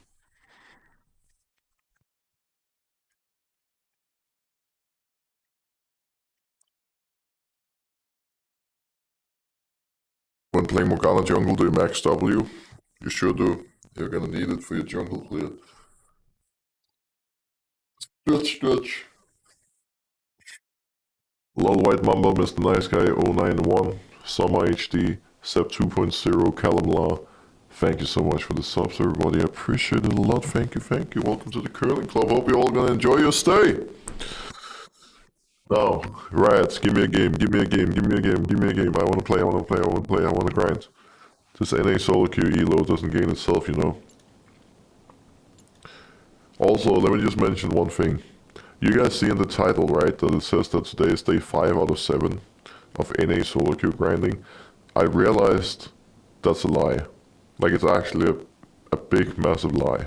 When playing Morgana jungle, do you max W? You sure do. You're gonna need it for your jungle clear. Stretch. Lol White Mamba, Mr. Nice Guy 091, Summer HD, Sep 2.0, Callum Law, Thank you so much for the subs, everybody. I appreciate it a lot. Thank you, thank you. Welcome to the curling club. Hope you're all gonna enjoy your stay. Now, rats, give me a game, give me a game, give me a game, give me a game. I wanna play, I wanna play, I wanna play, I wanna grind. This NA solo queue elo doesn't gain itself, you know. Also, let me just mention one thing. You guys see in the title, right, that it says that today is day 5 out of 7 of NA solo queue grinding. I realized that's a lie. Like, it's actually a big, massive lie.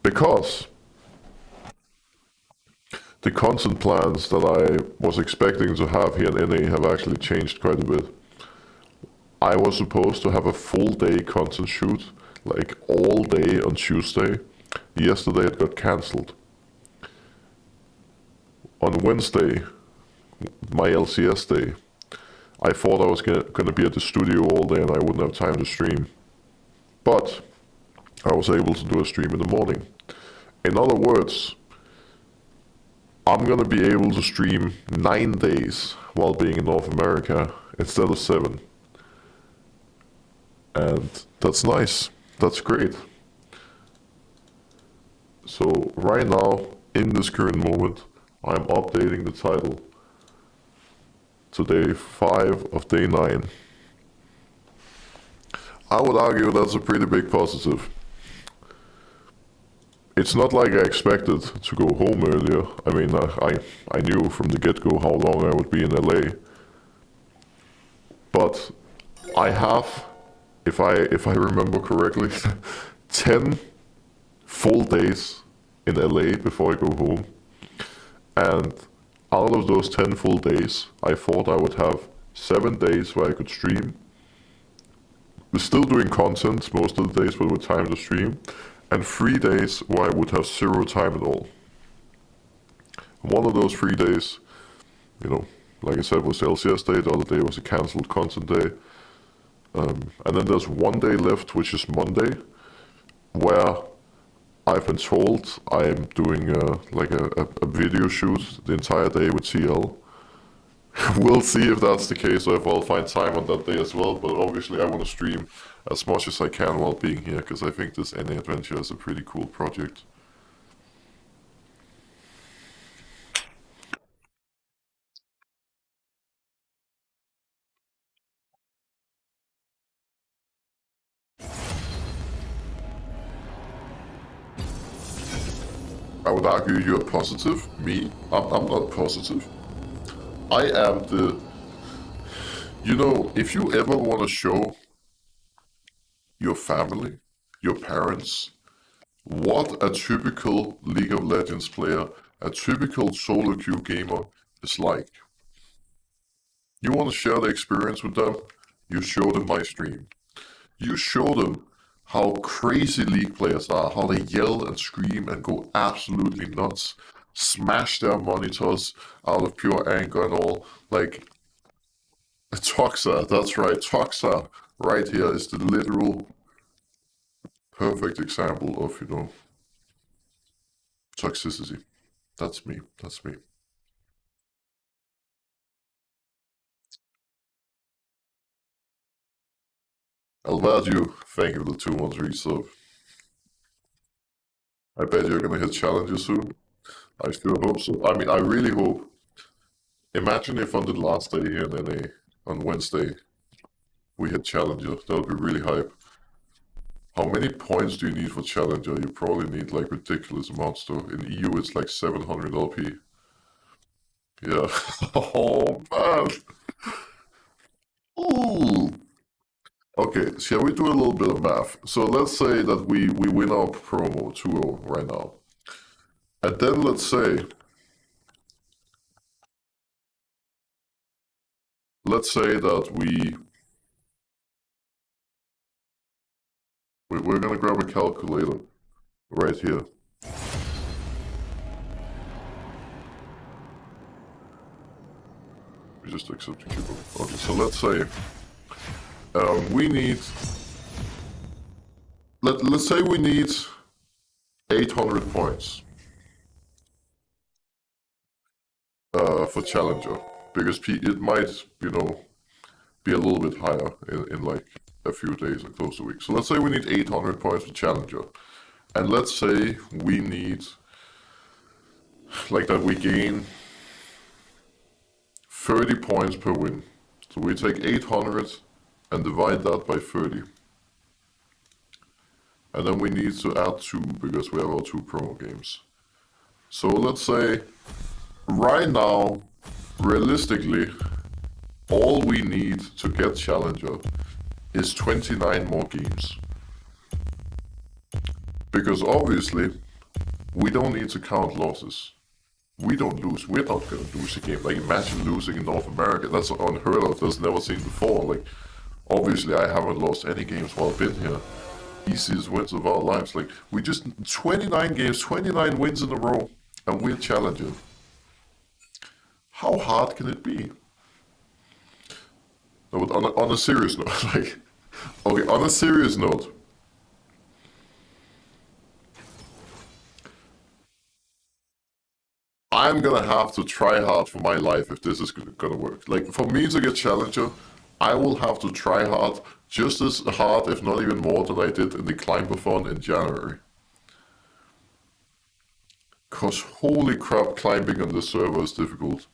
Because the content plans that I was expecting to have here in NA have actually changed quite a bit. I was supposed to have a full day content shoot, like all day on Tuesday. Yesterday it got cancelled. On Wednesday, my LCS day, I thought I was gonna be at the studio all day and I wouldn't have time to stream. But I was able to do a stream in the morning. In other words, I'm gonna be able to stream 9 days while being in North America instead of 7. And that's nice. That's great. So right now, in this current moment, I'm updating the title to day 5 of day 9. I would argue that's a pretty big positive. It's not like I expected to go home earlier. I mean, I knew from the get-go how long I would be in LA. But I have, if I remember correctly, 10 full days in LA before I go home. And out of those 10 full days, I thought I would have 7 days where I could stream. We're still doing content most of the days, but with time to stream. And 3 days where I would have 0 time at all. One of those 3 days, you know, like I said, was the LCS day. The other day was a cancelled content day. And then there's 1 day left, which is Monday, where I've been told I'm doing like a video shoot the entire day with CL. We'll see if that's the case or if I'll find time on that day as well, but obviously I want to stream as much as I can while being here, because I think this NA Adventure is a pretty cool project. I would argue you're positive. Me, I'm not positive. I am the... You know, if you ever want to show your family, your parents, what a typical League of Legends player, a typical solo queue gamer is like. You want to share the experience with them? You show them my stream. You show them how crazy League players are, how they yell and scream and go absolutely nuts, smash their monitors out of pure anger and all. Like, Toxa, that's right, Toxa right here is the literal perfect example of, you know, toxicity. That's me, that's me. Alvadio, thank you for the 2 months resub. I bet you're gonna hit challenges soon. I still hope so. I mean, I really hope. Imagine if on the last day here in NA, on Wednesday, we hit Challenger. That would be really hype. How many points do you need for Challenger? You probably need like ridiculous amounts though. In EU, it's like 700 LP. Yeah. Oh, man. Ooh. Okay, shall we do a little bit of math? So let's say that we win our promo 2-0 right now. And then let's say that we're gonna grab a calculator right here. We just accept the cube. Okay, so let's say we need. Let's say we need 800 points for Challenger, because it might, you know, be a little bit higher in like a few days or close to a week. So let's say we need 800 points for Challenger. And let's say we need, like that we gain 30 points per win. So we take 800 and divide that by 30. And then we need to add 2 because we have our 2 promo games. So let's say right now, realistically, all we need to get Challenger is 29 more games. Because obviously, we don't need to count losses. We don't lose. We're not going to lose a game. Like, imagine losing in North America. That's unheard of. That's never seen before. Like, obviously, I haven't lost any games while I've been here. Easiest wins of our lives. Like, we just 29 games, 29 wins in a row, and we're challenging. How hard can it be? No, but on a serious note, like, okay, on a serious note, I'm gonna have to try hard for my life if this is gonna work. Like, for me to get Challenger, I will have to try hard, just as hard, if not even more, than I did in the Climbathon in January. Cause holy crap, climbing on this server is difficult.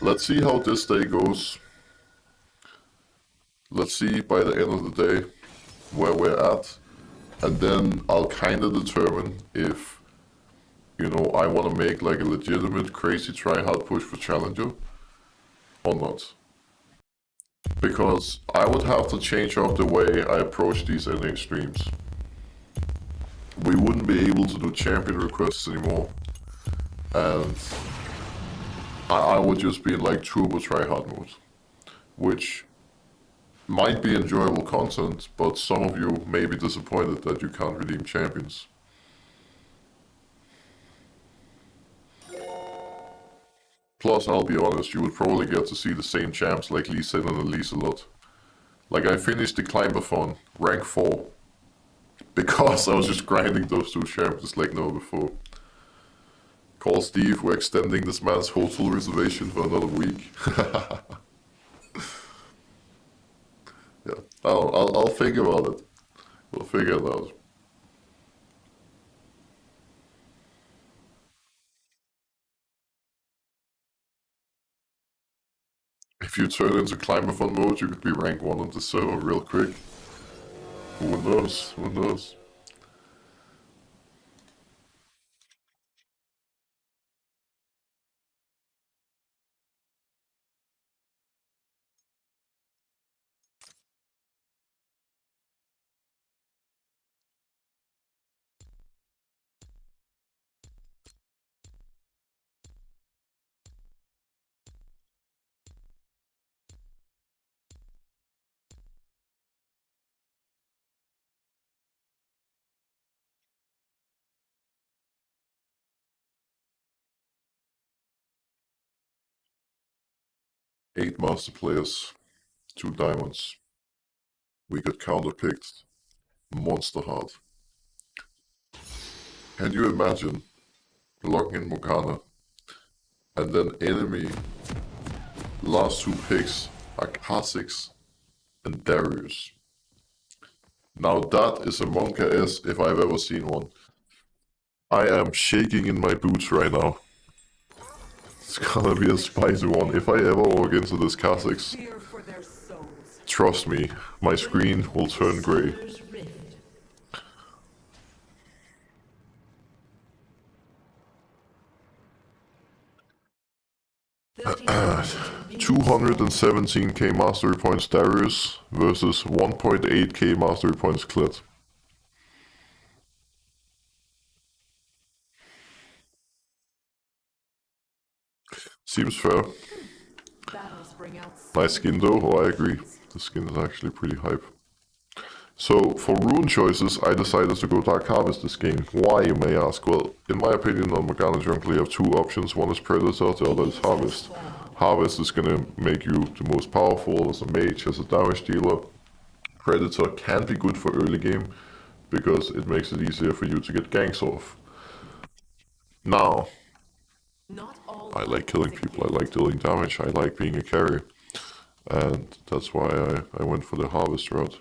Let's see how this day goes. Let's see by the end of the day where we're at. And then I'll kind of determine if, you know, I want to make like a legitimate crazy try-hard push for Challenger or not. Because I would have to change up the way I approach these NA streams. We wouldn't be able to do champion requests anymore. And I would just be in like turbo try-hard mode. Which might be enjoyable content, but some of you may be disappointed that you can't redeem champions. Plus, I'll be honest, you would probably get to see the same champs like Lee Sin and Elise a lot. Like, I finished the Climbathon, rank 4, because I was just grinding those 2 champions like never before. Call Steve, we're extending this man's hotel reservation for another week. Yeah, I'll think about it. We'll figure it out. If you turn into Climbathon mode, you could be rank 1 on the server real quick. Who knows? Who knows? Eight master players, 2 diamonds. We got counterpicked monster hard. Can you imagine logging in Morgana and then enemy last 2 picks are Kha'Zix and Darius? Now that is a Monka S if I've ever seen one. I am shaking in my boots right now. It's gonna be a spicy one. If I ever walk into this Kha'Zix, trust me, my screen will turn grey. Uh, 217k mastery points Darius versus 1.8k mastery points Clit. Seems fair. Nice skin though, oh, I agree. The skin is actually pretty hype. So, for rune choices, I decided to go Dark Harvest this game. Why, you may ask? Well, in my opinion, on Morgana Jungle you have 2 options. One is Predator, the other is Harvest. Harvest is gonna make you the most powerful as a mage, as a damage dealer. Predator can be good for early game, because it makes it easier for you to get ganks off. Now, Not all I like killing people, I like dealing damage, I like being a carry. And that's why I went for the harvest route.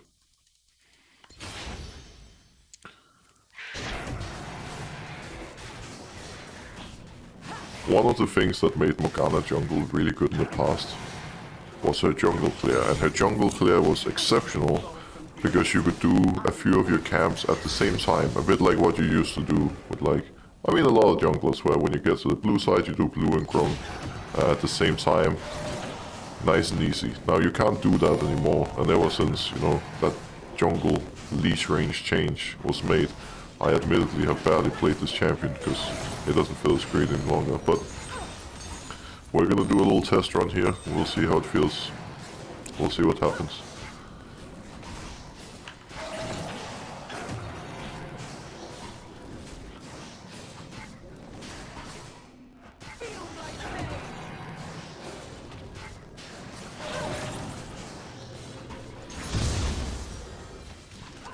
One of the things that made Morgana jungle really good in the past was her jungle clear, and her jungle clear was exceptional because you could do a few of your camps at the same time, a bit like what you used to do with a lot of junglers where when you get to the blue side you do blue and chrome at the same time, nice and easy. Now you can't do that anymore, and ever since, that jungle leash range change was made, I admittedly have barely played this champion because it doesn't feel as great any longer, but we're gonna do a little test run here. We'll see how it feels. We'll see what happens.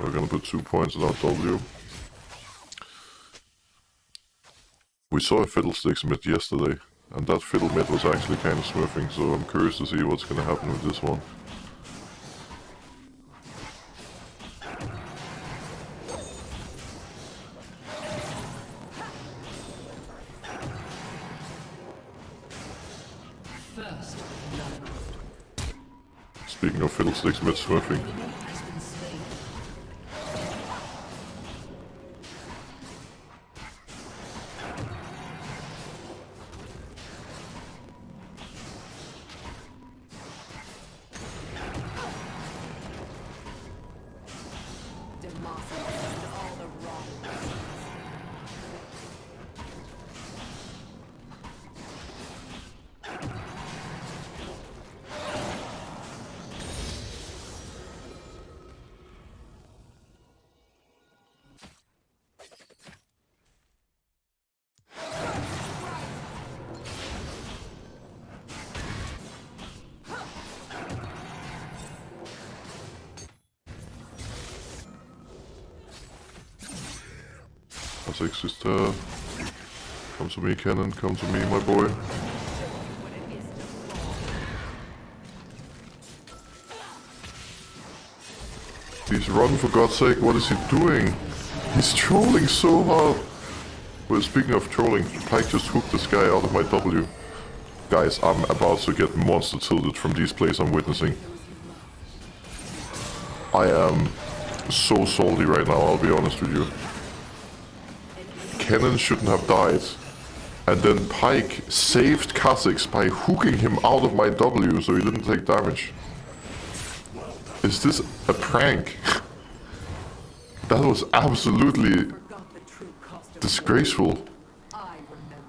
We're gonna put 2 points on our W. We saw a Fiddlesticks mid yesterday, and that fiddle mid was actually kind of smurfing, so I'm curious to see what's gonna happen with this one. First blood. Speaking of Fiddlesticks mid smurfing, Has been slain. Demacia did all the wrong things. Six is there. Come to me, Cannon. Come to me, my boy. Please run, for God's sake. What is he doing? He's trolling so hard. Well, speaking of trolling, Pike just hooked this guy out of my W. Guys, I'm about to get monster tilted from these plays I'm witnessing. I am so salty right now, I'll be honest with you. Cannon shouldn't have died. And then Pike saved Kha'Zix by hooking him out of my W so he didn't take damage. Is this a prank? That was absolutely Forgot the true cost of disgraceful. I remember.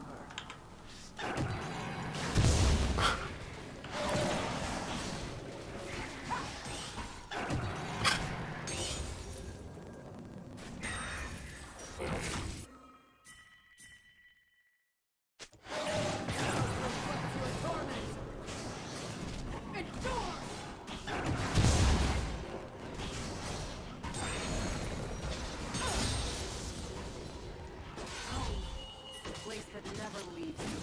Place that never leaves you.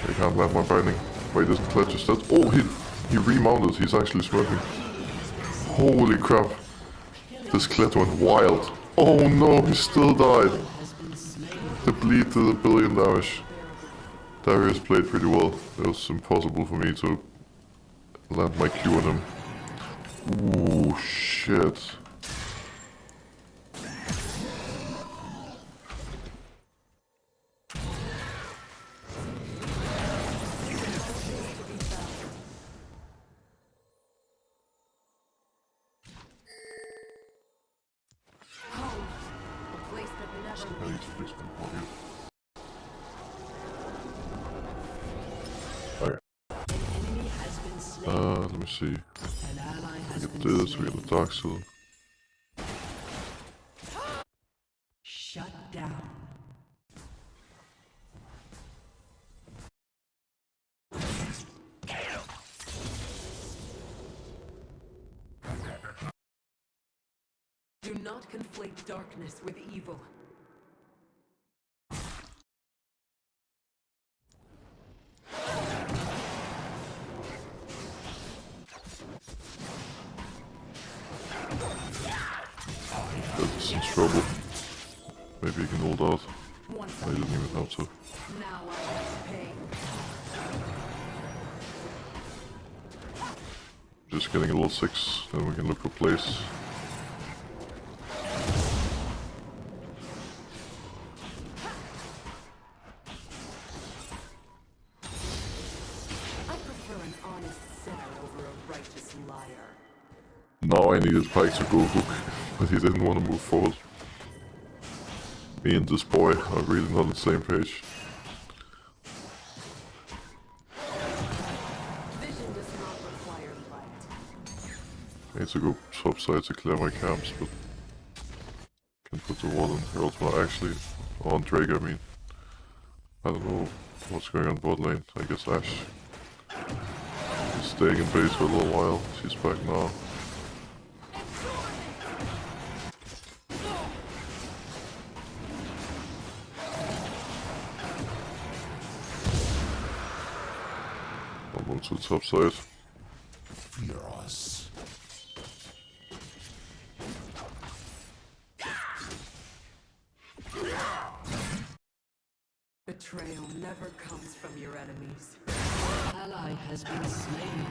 I can't land my binding. Wait, isn't Kled just dead? Oh, he remounted. He's actually smoking. Holy crap. This Kled went wild. Oh no, he still died. The bleed to the billion damage. Darius played pretty well. It was impossible for me to land my Q on him. Ooh, shit. A place that never I need to fix my body. Okay. enemy has been slain. Let me see. An ally has We get been this, we slain. get the Dark Seal. Shut down. not conflate darkness with evil. That's in trouble. Maybe he can hold out. Once I didn't even have to. now I must pay. Just getting a level 6, then we can look for place. I prefer an honest sinner over a righteous liar. Now I needed Pike to go hook, but he didn't want to move forward. Me and this boy are really not on the same page. Vision does not require light. I need to go topside to clear my camps, but can put the wall on Herald. Well, actually, on Drake, I mean. I don't know what's going on bot lane. I guess Ashe is staying in base for a little while. She's back now. I'll move to the top side. Fear us. Betrayal never comes from your enemies. Ally has been slain.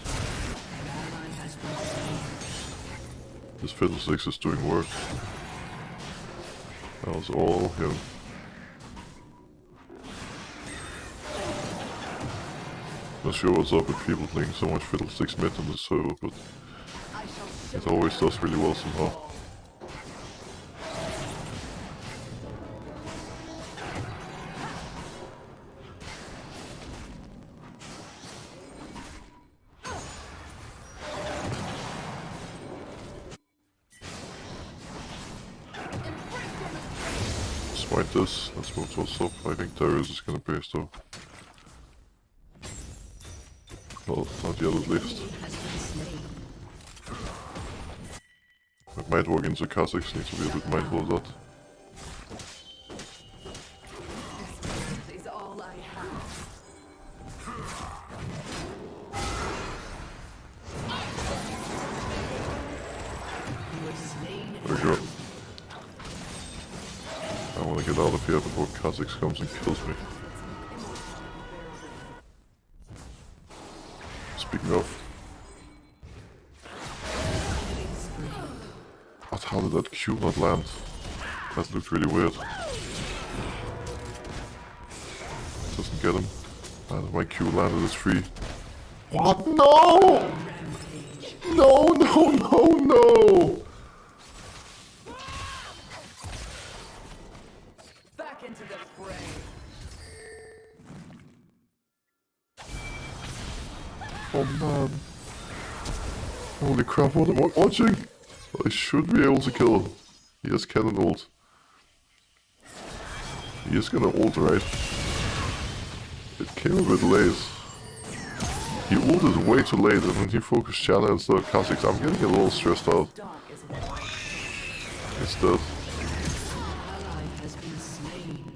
An ally has been slain. This Fiddlesticks is doing work. That was all him. Not sure what's up with people playing so much Fiddlesticks mid on the server, but I shall it always does really well somehow. Smite this, let's move towards top. I think Darius is gonna base though. Well, not yet at least. We might walk into Kha'Zix, need to be a bit mindful of that. is all I have. You have slain There we go. I wanna get out of here before Kha'Zix comes and kills me. Speaking of. But how did that Q not land? That looked really weird. Doesn't get him. And my Q landed as free. What? No! No, no, no, no! back into the fray. Oh man. Holy crap, what am I watching? I should be able to kill him. He has cannon ult. He is gonna ult, right? It came a bit late. He ulted way too late and when he focused Shanna instead of Kha'Zix, I'm getting a little stressed out. Dark is one. It's dead. Ally has been slain.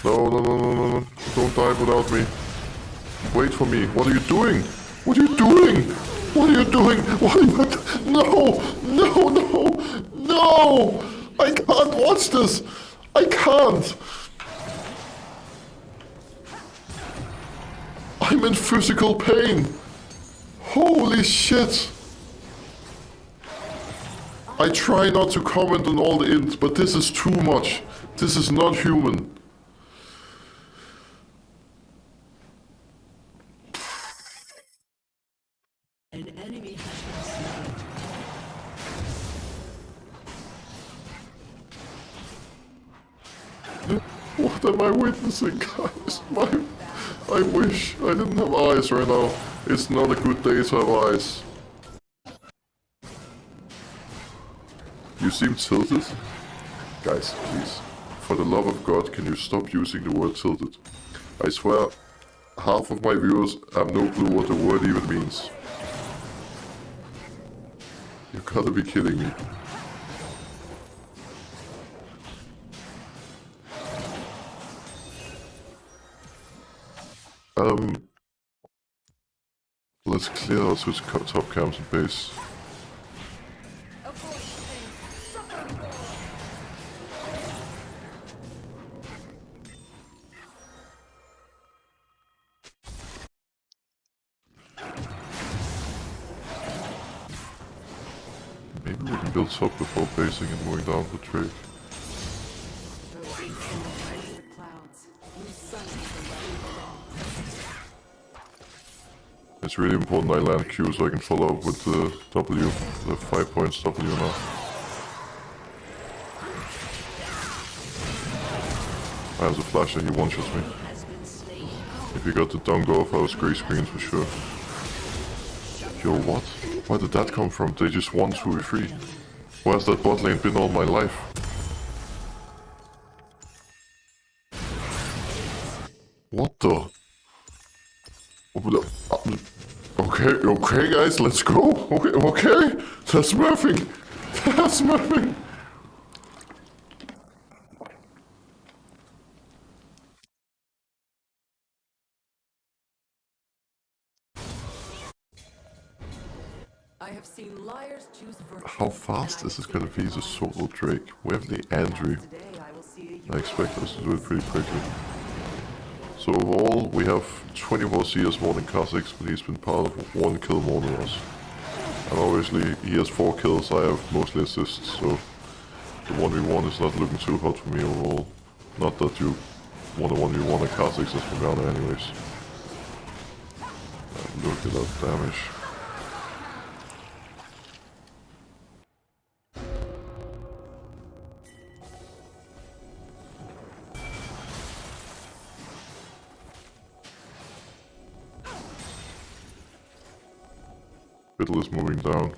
No, no, no, no, no, no. Don't die without me. Wait for me. What are you doing? What are you doing? What are you doing? What are you... No! No, no! No! I can't watch this! I can't! I'm in physical pain! Holy shit! I try not to comment on all the int, but this is too much. This is not human. An enemy has been slain. What am I witnessing, guys? I wish I didn't have eyes right now. It's not a good day to have eyes. You seem tilted? Guys, please. For the love of God, can you stop using the word tilted? I swear, half of my viewers have no clue what the word even means. You gotta be kidding me. Let's clear out switch top camps and base. Maybe we can build top before basing and moving down the Drake. It's really important I land Q so I can follow up with the W, the 5 points W now. I have a flasher, he one-shots me. If you got the dongo off, I was grey screens for sure. Yo, what? Where did that come from? They just won 2v3. Where's that bot lane been all my life? What the? Okay guys, let's go. Okay. That's smurfing. That's smurfing. I have seen liars choose virtue. How fast is this gonna be? The solo Drake. We have the Andrew. I expect us to do it pretty quickly. So overall, we have 24 CS more than Kha'Zix, but he's been part of 1 kill more than us. And obviously, he has 4 kills, I have mostly assists, so the 1v1 is not looking too hot for me overall. Not that you want a 1v1 a Kha'Zix as Morgana anyways. And look at that damage. Fiddle is moving down.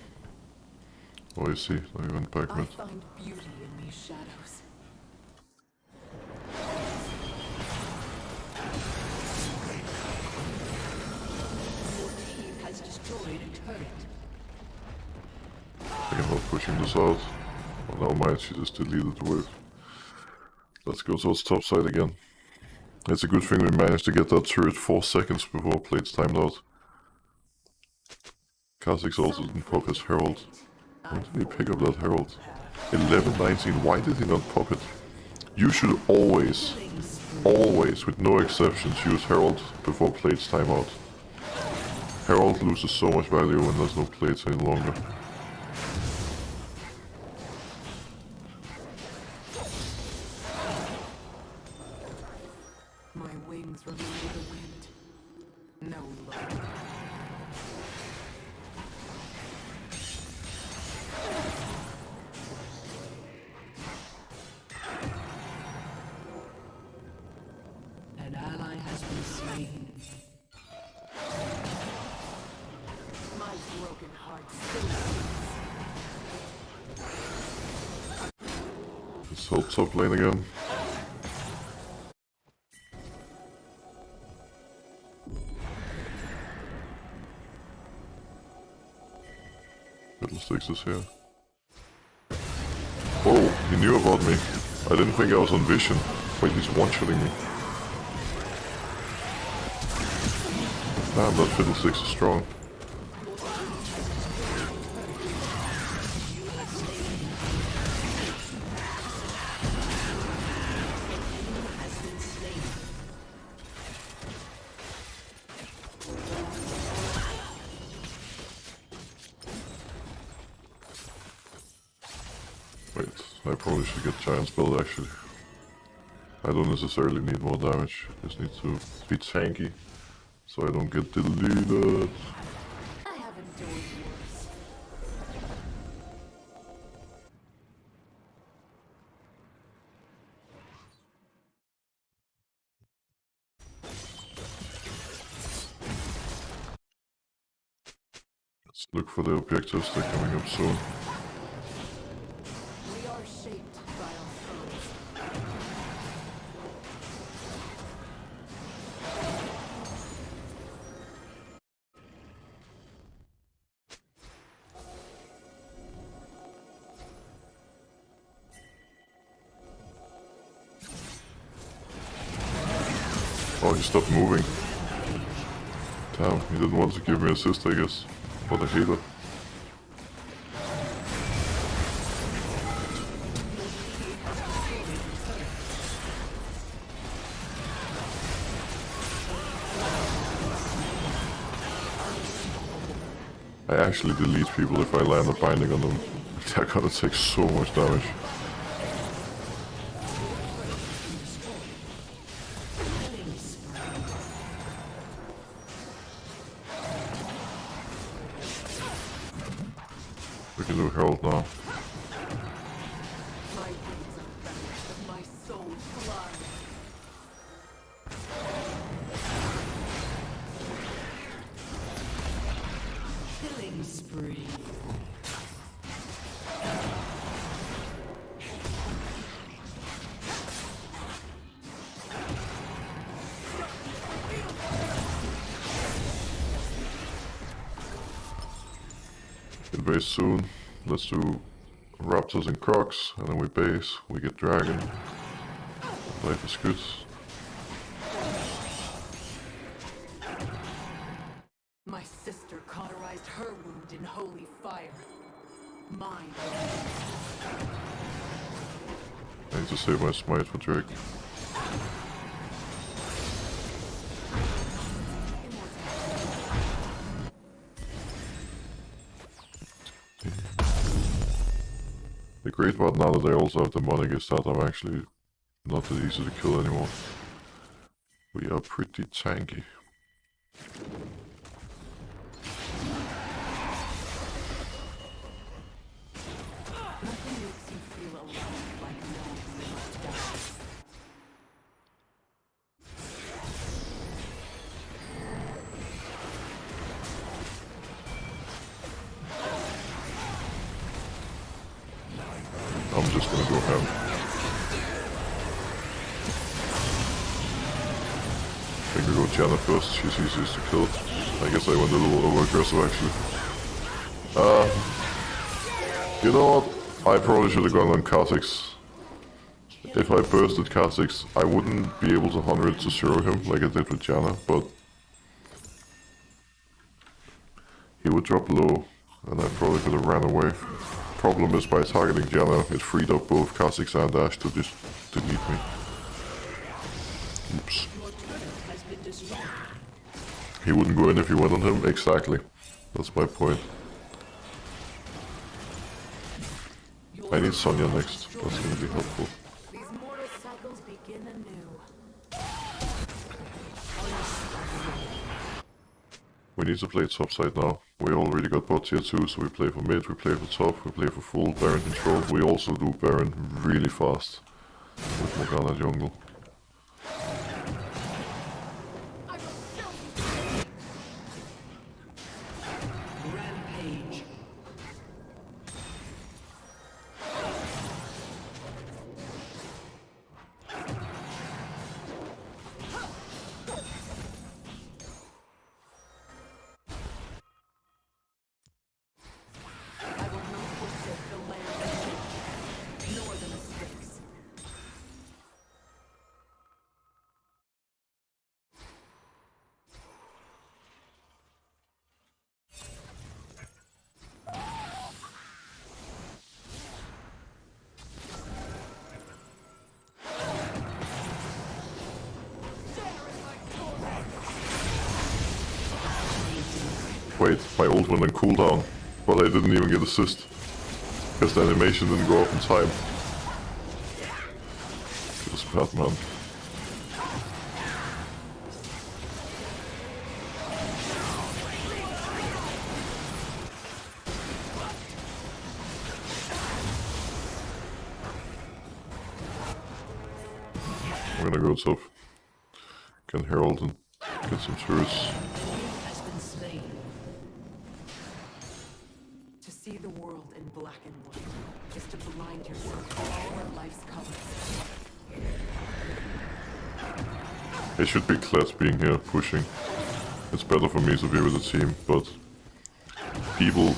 Oh, you see, now he went back mid. I find beauty in these shadows. Your team has destroyed a turret. I can help pushing this out. Oh, never mind, she just deleted the wave. Let's go towards top side again. It's a good thing we managed to get that turret 4 seconds before plates timed out. Kha'Zix also didn't pop his Herald. When did he pick up that Herald? 11-19, why did he not pop it? You should always, with no exceptions, use Herald before plates time out. Herald loses so much value when there's no plates any longer. My wings remember the wind. No love. An ally has been slain. My broken heart still beats. Let's hold top lane again. Fiddlesticks is here. Whoa, he knew about me. I didn't think I was on vision. Wait, he's one-shotting me. Damn, that Fiddlesticks is strong. Wait, I probably should get Giant's Belt actually. I don't necessarily need more damage, just need to be tanky, so I don't get deleted. I have endured worse. Let's look for the objectives, they're coming up soon. We are shaped by our foes. Oh, he stopped moving. Damn, he didn't want to give me assist, I guess. What a hater. I actually delete people if I land a binding on them. They're gonna take so much damage. We can do Herald now. My wings are famished of my soul's blood. Killing spree. Get base soon. Let's do Raptors and Crocs, and then we base. We get Dragon. Life is good. My sister cauterized her wound in holy fire. Mine. I need to save my smite for Drake. The great part now that I also have demonic is that I'm actually not that easy to kill anymore. We are pretty tanky. Nothing makes you feel alive like knowing you must die. I'm just gonna go ham. I think we go Janna first, she's easiest to kill. I guess I went a little over aggressive actually. You know what? I probably should have gone on Kha'Zix. If I bursted Kha'Zix, I wouldn't be able to 100 to zero him like I did with Janna, but he would drop low and I probably could have ran away. Problem is by targeting Janna, it freed up both Kha'Zix and Ash to just delete me. Oops. He wouldn't go in if you went on him, exactly. That's my point. I need Sonya next, that's gonna be helpful. These mortal cycles begin anew. We need to play top side now. We already got bot tier 2, so we play for mid, we play for top, we play for full Baron control. We also do Baron really fast with Morgana jungle. Rampage. I will not forsake the land of truth, nor the mistakes. Wait, my ult went on cooldown, but I didn't even get assist. Because the animation didn't go off in time. This Batman. I'm gonna go top. Can Herald and get some turrets. Has been slain. To see the world in black and white is to blind yourself to all of life's colors. It should be Kled being here, pushing. It's better for me to be with the team, but people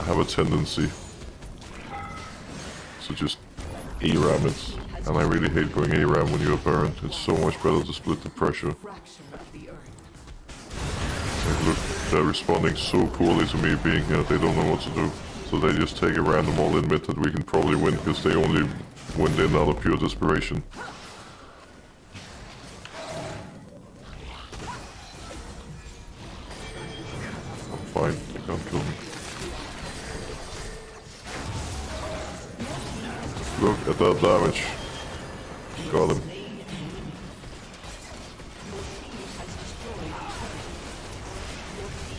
have a tendency to just ARAM it And I really hate going ARAM when you're a Baron. It's so much better to split the pressure. Fraction of the earth. Like, look, they're responding so poorly to me being here. They don't know what to do. So they just take a random all-in mid that we can probably win because they only went in out of pure desperation. I'm fine. They can't kill me. Look at that damage. Got him.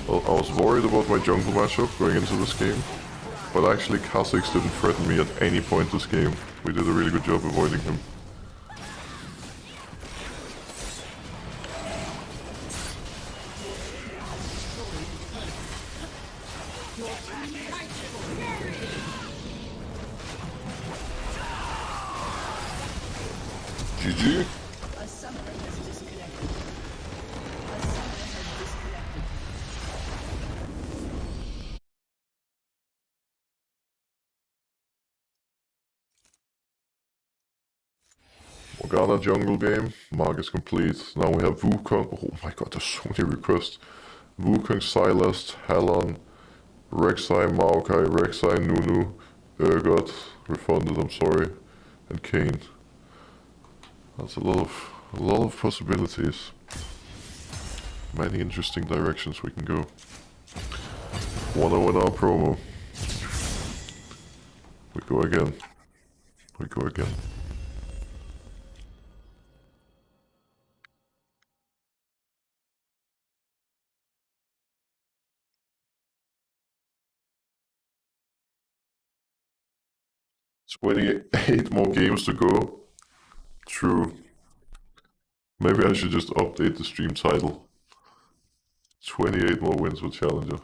Well, I was worried about my jungle matchup going into this game, but actually Kha'Zix didn't threaten me at any point this game. We did a really good job avoiding him. GG. A summoner has disconnected. A summoner has disconnected. Morgana jungle game. Mark is complete. Now we have Wukong. Oh my god, there's so many requests. Wukong, Sylas, Halon, Rek'Sai, Maokai, Rek'Sai, Nunu, Urgot, refunded, I'm sorry, and Kane. That's a lot of possibilities. Many interesting directions we can go. 1-0 in our promo. We go again. We go again. It's 28 more games to go. True. Maybe I should just update the stream title. 28 more wins with Challenger.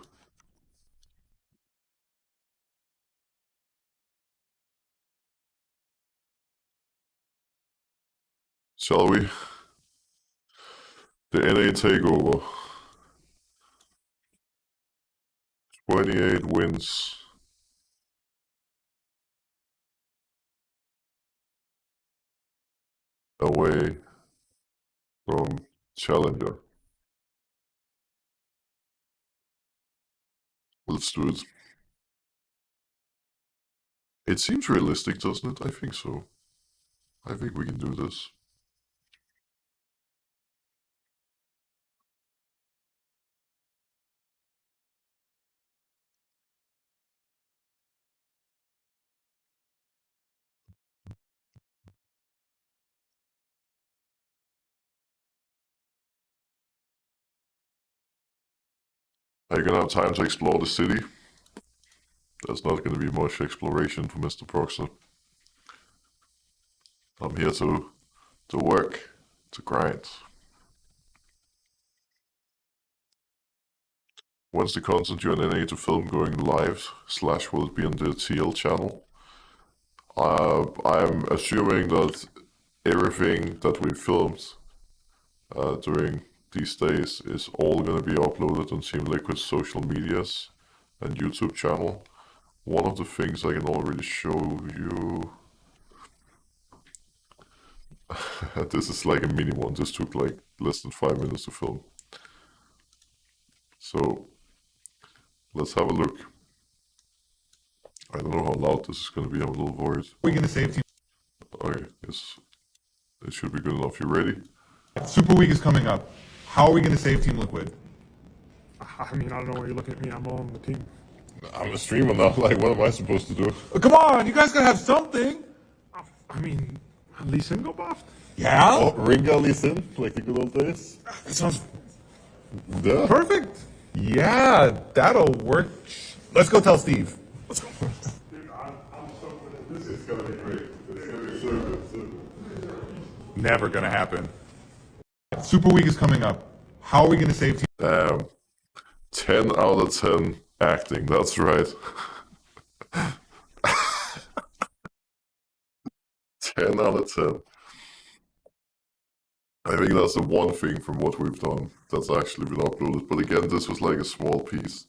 Shall we? The NA takeover. 28 wins. Away from Challenger. Let's do it. It seems realistic, doesn't it? I think so. I think we can do this. Are you gonna have time to explore the city? There's not gonna be much exploration for Mr. Proxer. I'm here to work, to grind. When's the content you're in NA to film going live? / will it be on the TL channel? I'm assuming that everything that we filmed during these days is all going to be uploaded on Team Liquid's social medias and YouTube channel. One of the things I can already show you, this is like a mini one, this took like less than 5 minutes to film. So let's have a look. I don't know how loud this is going to be, I'm a little worried. We're going to save Team. Okay, yes, it should be good enough. You ready? Super Week is coming up. How are we going to save Team Liquid? I mean, I don't know why you're looking at me. I'm on the team. I'm a streamer now, like what am I supposed to do? Come on, you guys got to have something. I mean, Lee Sin go buffed? Yeah? Oh, Ringa Lee Sin, like the good old days? That sounds Yeah. perfect. Yeah, that'll work. Let's go tell Steve. Dude, I'm so good at this. It's gonna be great. It's gonna be so good. Never going to happen. Super Week is coming up. How are we going to save Team? Damn. 10 out of 10 acting, that's right. 10 out of 10. I think that's the one thing from what we've done that's actually been uploaded. But again, this was like a small piece.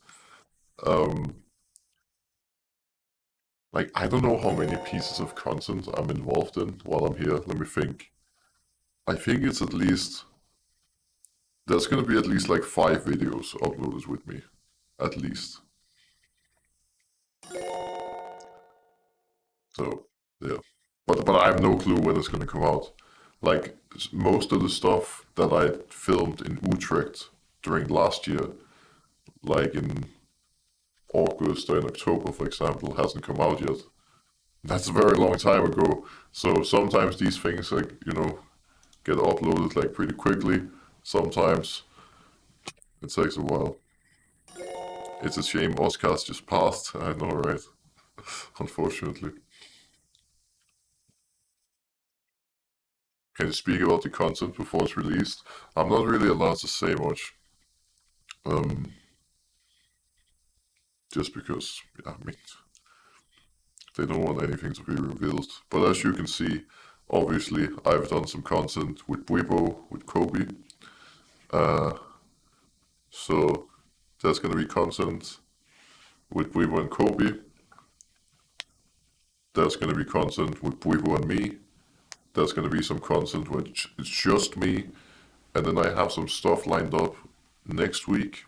Like, I don't know how many pieces of content I'm involved in while I'm here. Let me think. I think it's at least... There's gonna be at least like 5 videos uploaded with me. At least. So, yeah. But I have no clue when it's gonna come out. Like, most of the stuff that I filmed in Utrecht during last year, like in August or in October, for example, hasn't come out yet. That's a very long time ago. So sometimes these things, like, get uploaded like pretty quickly. Sometimes it takes a while. It's a shame Oscars just passed. I know, right? Unfortunately. Can you speak about the content before it's released? I'm not really allowed to say much. Just because, yeah, I mean, they don't want anything to be revealed. But as you can see, obviously, I've done some content with Weibo, with Kobe. So there's gonna be content with Weibo and Kobe. There's gonna be content with Weibo and me. There's gonna be some content which is just me. And then I have some stuff lined up next week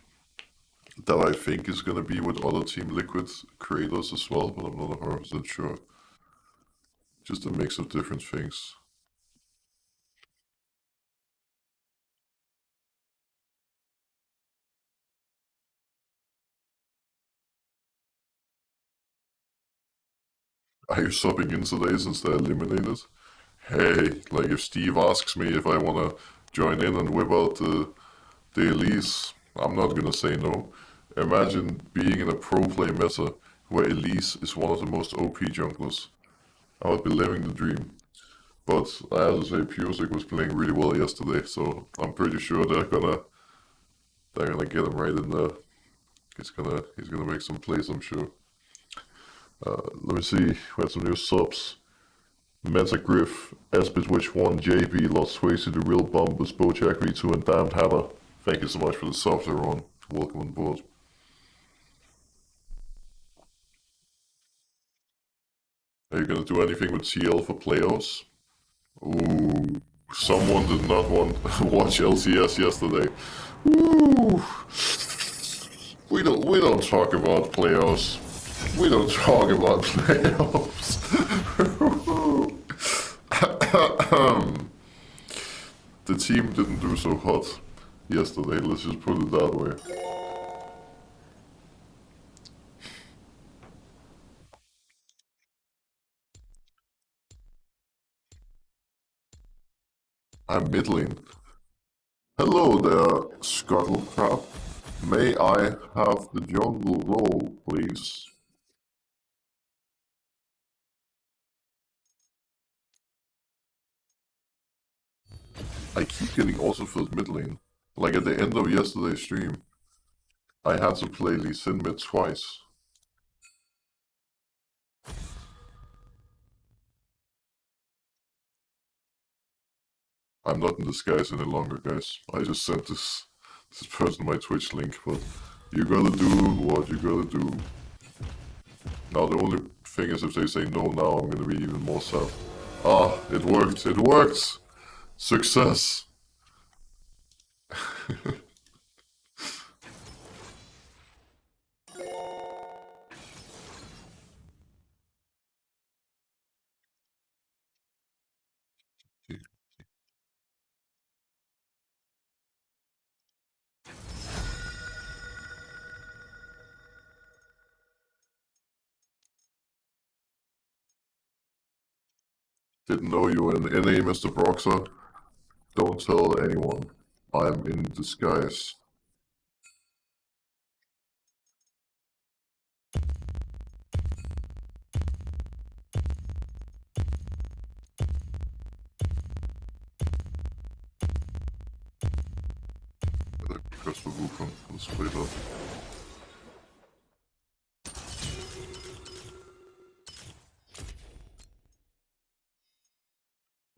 that I think is gonna be with other Team Liquid creators as well, but I'm not 100% sure. Just a mix of different things. Are you subbing in today since they're eliminated? Hey, like if Steve asks me if I wanna join in and whip out the Elise, I'm not gonna say no. Imagine being in a pro play meta where Elise is one of the most OP junglers. I would be living the dream. But I have to say, Pusik was playing really well yesterday, so I'm pretty sure they're gonna get him right in there. He's gonna make some plays, I'm sure. Let me see. We had some new subs. Metagriff, Espitwitch 1, JB, Lost Swayze, The Real Bombers, Bojack V2, and Damned Hannah. Thank you so much for the subs, everyone. Welcome on board. Are you gonna do anything with CL for playoffs? Ooh, someone did not want watch LCS yesterday. Ooh. We don't talk about playoffs. We don't talk about playoffs. The team didn't do so hot yesterday, let's just put it that way. I'm mid lane. Hello there, Scuttlecrab. May I have the jungle role, please? I keep getting also filled mid lane. Like at the end of yesterday's stream, I had to play Lee Sin mid twice. I'm not in disguise any longer, guys. I just sent this person my Twitch link, but you gotta do what you gotta do. Now the only thing is if they say no now, I'm gonna be even more sad. Ah, it worked! It worked! Success! Didn't know you were in NA, Mr. Broxer. Don't tell anyone. I'm in disguise. Request for Wukong. Let's play that.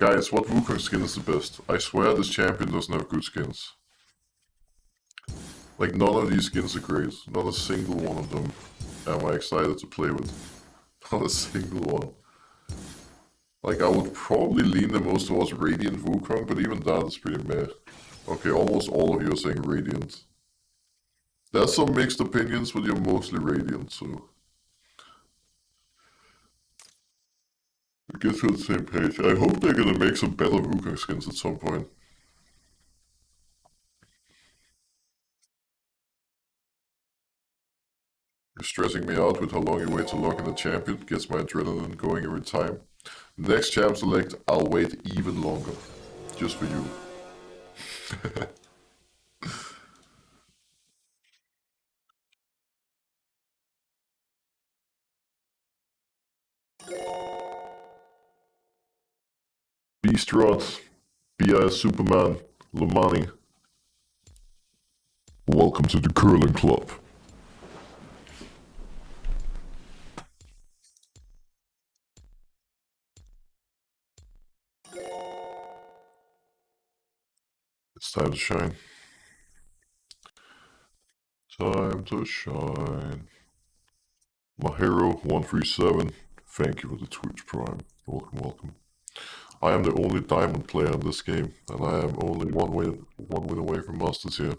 Guys, what Wukong skin is the best? I swear this champion doesn't have good skins. Like, none of these skins are great. Not a single one of them am I excited to play with. Not a single one. Like, I would probably lean the most towards Radiant Wukong, but even that is pretty meh. Okay, almost all of you are saying Radiant. There's some mixed opinions, but you're mostly Radiant, so... I guess we're on the same page. I hope they're gonna make some better Wukong skins at some point. You're stressing me out with how long you wait to lock in a champion. Gets my adrenaline going every time. Next champ select, I'll wait even longer. Just for you. Beast Rod, B.I.S. Superman, Lomani. Welcome to the Curling Club. It's time to shine. Time to shine. Mahero137, thank you for the Twitch Prime. Welcome, welcome. I am the only diamond player in this game, and I am only one win away from Masters here.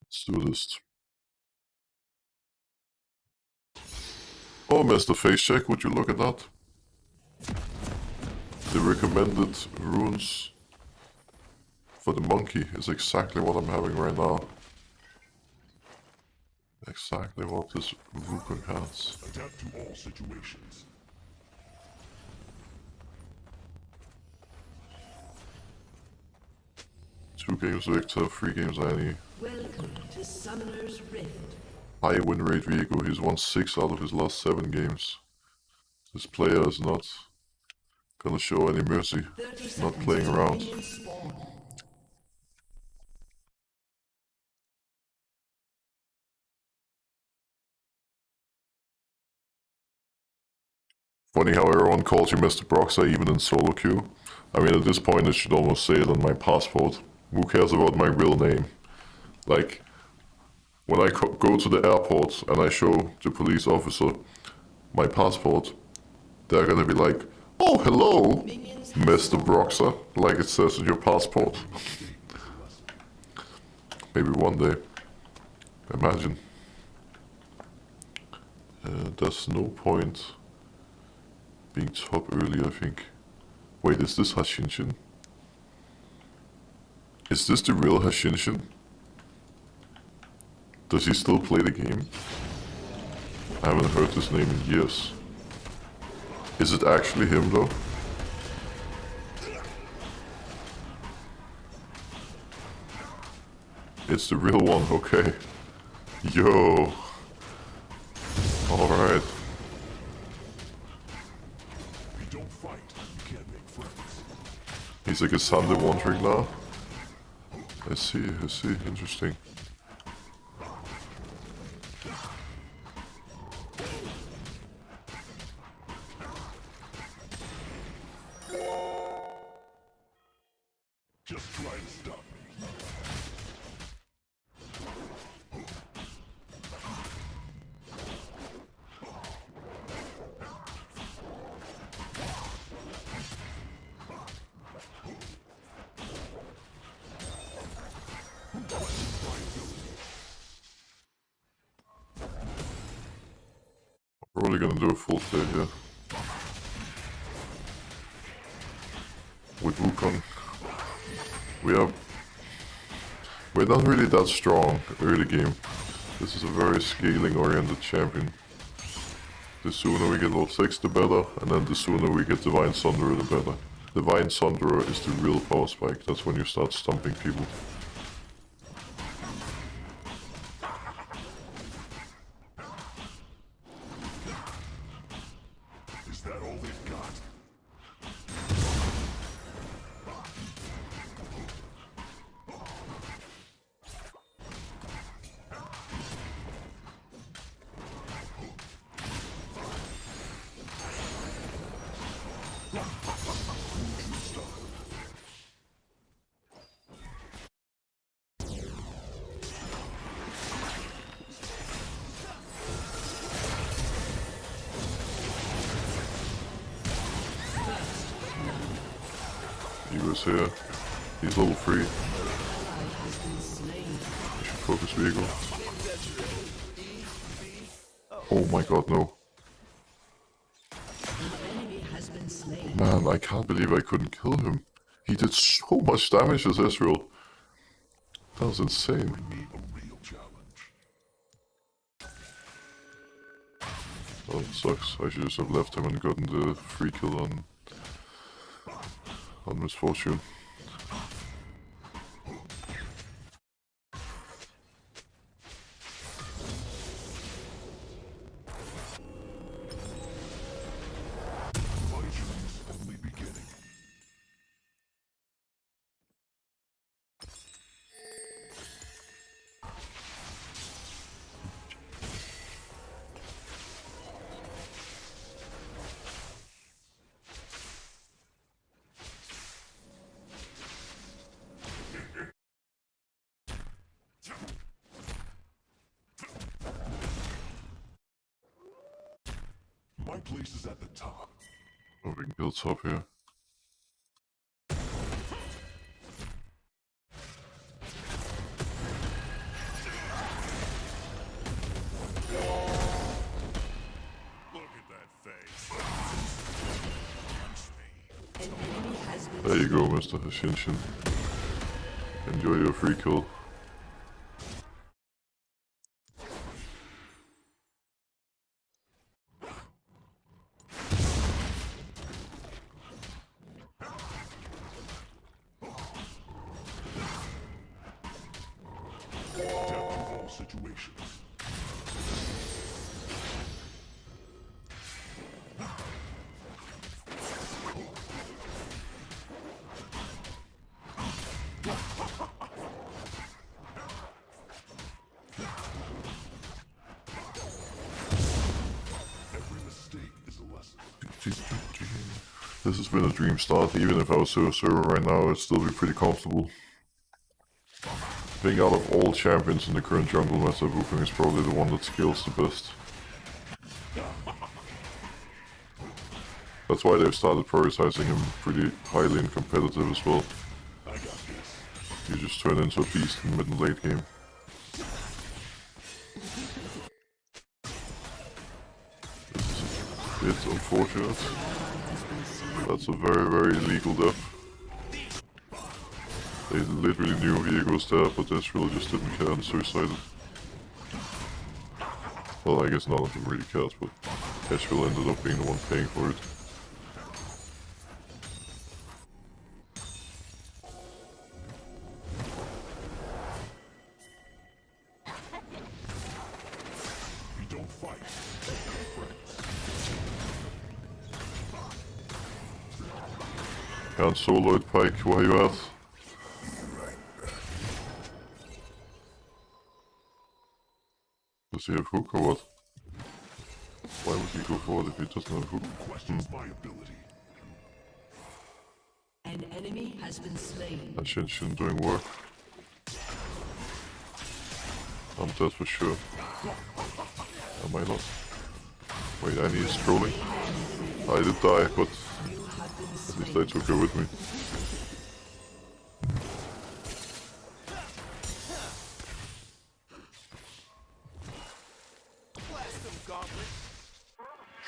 Let's do this. Oh, Mr. Face Check, would you look at that? The recommended runes for the monkey is exactly what I'm having right now. Exactly what this Wukong has. Adapt to all situations. Two games Victor, 3 games Annie. Welcome to Summoner's Rift. High win rate Viego, he's won 6 out of his last 7 games. This player is not gonna show any mercy, not playing around. Funny how everyone calls you Mr. Broxa even in solo queue. I mean, at this point, I should almost say it on my passport. Who cares about my real name? Like, when I go to the airport and I show the police officer my passport, they're gonna be like, "Oh, hello, Mr. Broxa," like it says in your passport. Maybe one day. Imagine. There's no point being top early, I think. Wait, is this Hashinshin? Is this the real Hashinshin? Does he still play the game? I haven't heard his name in years. Is it actually him though? It's the real one, okay. Yo. Alright. We don't fight, we can't make friends. He's like a Sunday wandering now. I see, interesting. Just try to stop me. Probably gonna do a full stage here. With Wukong. We're not really that strong early game. This is a very scaling oriented champion. The sooner we get level 6 the better, and then the sooner we get Divine Sunderer the better. Divine Sunderer is the real power spike, that's when you start stumping people. Is that all they've got? He was here. He's level 3. I should focus vehicle. Oh my god, no. Man, I can't believe I couldn't kill him. He did so much damage as Ezreal. That was insane. Need a real challenge. Oh, it sucks. I should just have left him and gotten the free kill on Misfortune. My journey's only beginning. My place is at the top. Oh, we can kill top here. Look at that face. Punch me. An enemy has been There you go, Mr. Hashinshin. Enjoy your free kill. Adapt to all situations. Every mistake is a lesson. This has been a dream start. Even if I was to a server right now, I'd still be pretty comfortable. I think out of all champions in the current jungle meta, Wukong is probably the one that scales the best. That's why they've started prioritizing him pretty highly and competitive as well. I got this. You just turn into a beast in mid and late game. It's unfortunate. That's a very, very illegal death. They literally knew Viego was there, but Ezreal just didn't care and suicided. Well, I guess none of them really cared, but Ezreal ended up being the one paying for it. We don't fight. We're friends. Can't solo it, Pike, where you at? Does he have hook or what? Why would he go for it if he doesn't have hook? Questions my ability. An enemy has been slain. Ascension doing work. I'm dead for sure. Am I not? Wait, Annie is trolling. I did die, but at least I took her with me.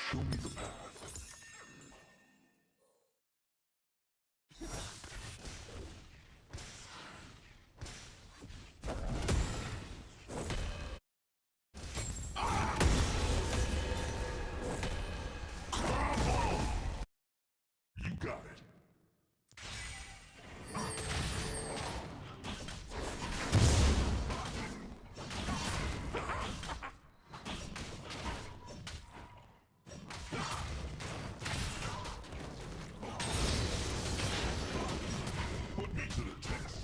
Show me the path. You got it. Put me to the test.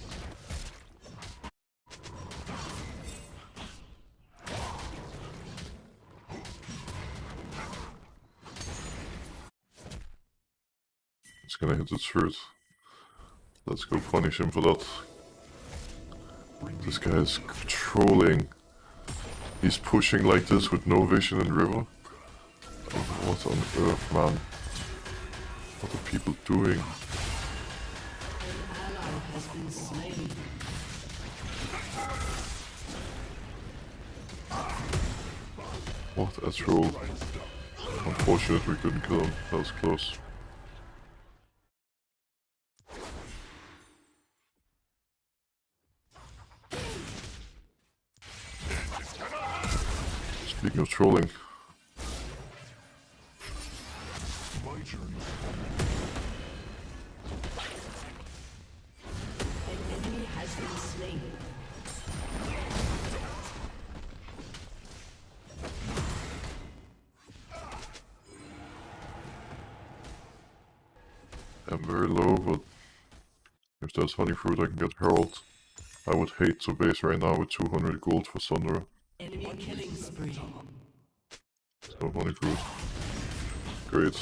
It's gonna hit its hurt. Let's go punish him for that. This guy is trolling. He's pushing like this with no vision in river. What on earth, man? What are people doing? has been slain. What a troll. Unfortunate we couldn't kill him. That was close. Speaking of trolling. My journey. An enemy has been slain. I'm very low, but if there's honey fruit I can get Herald. I would hate to base right now with 200 gold for Sundra. Enemy killing spree. No honey fruit. Great.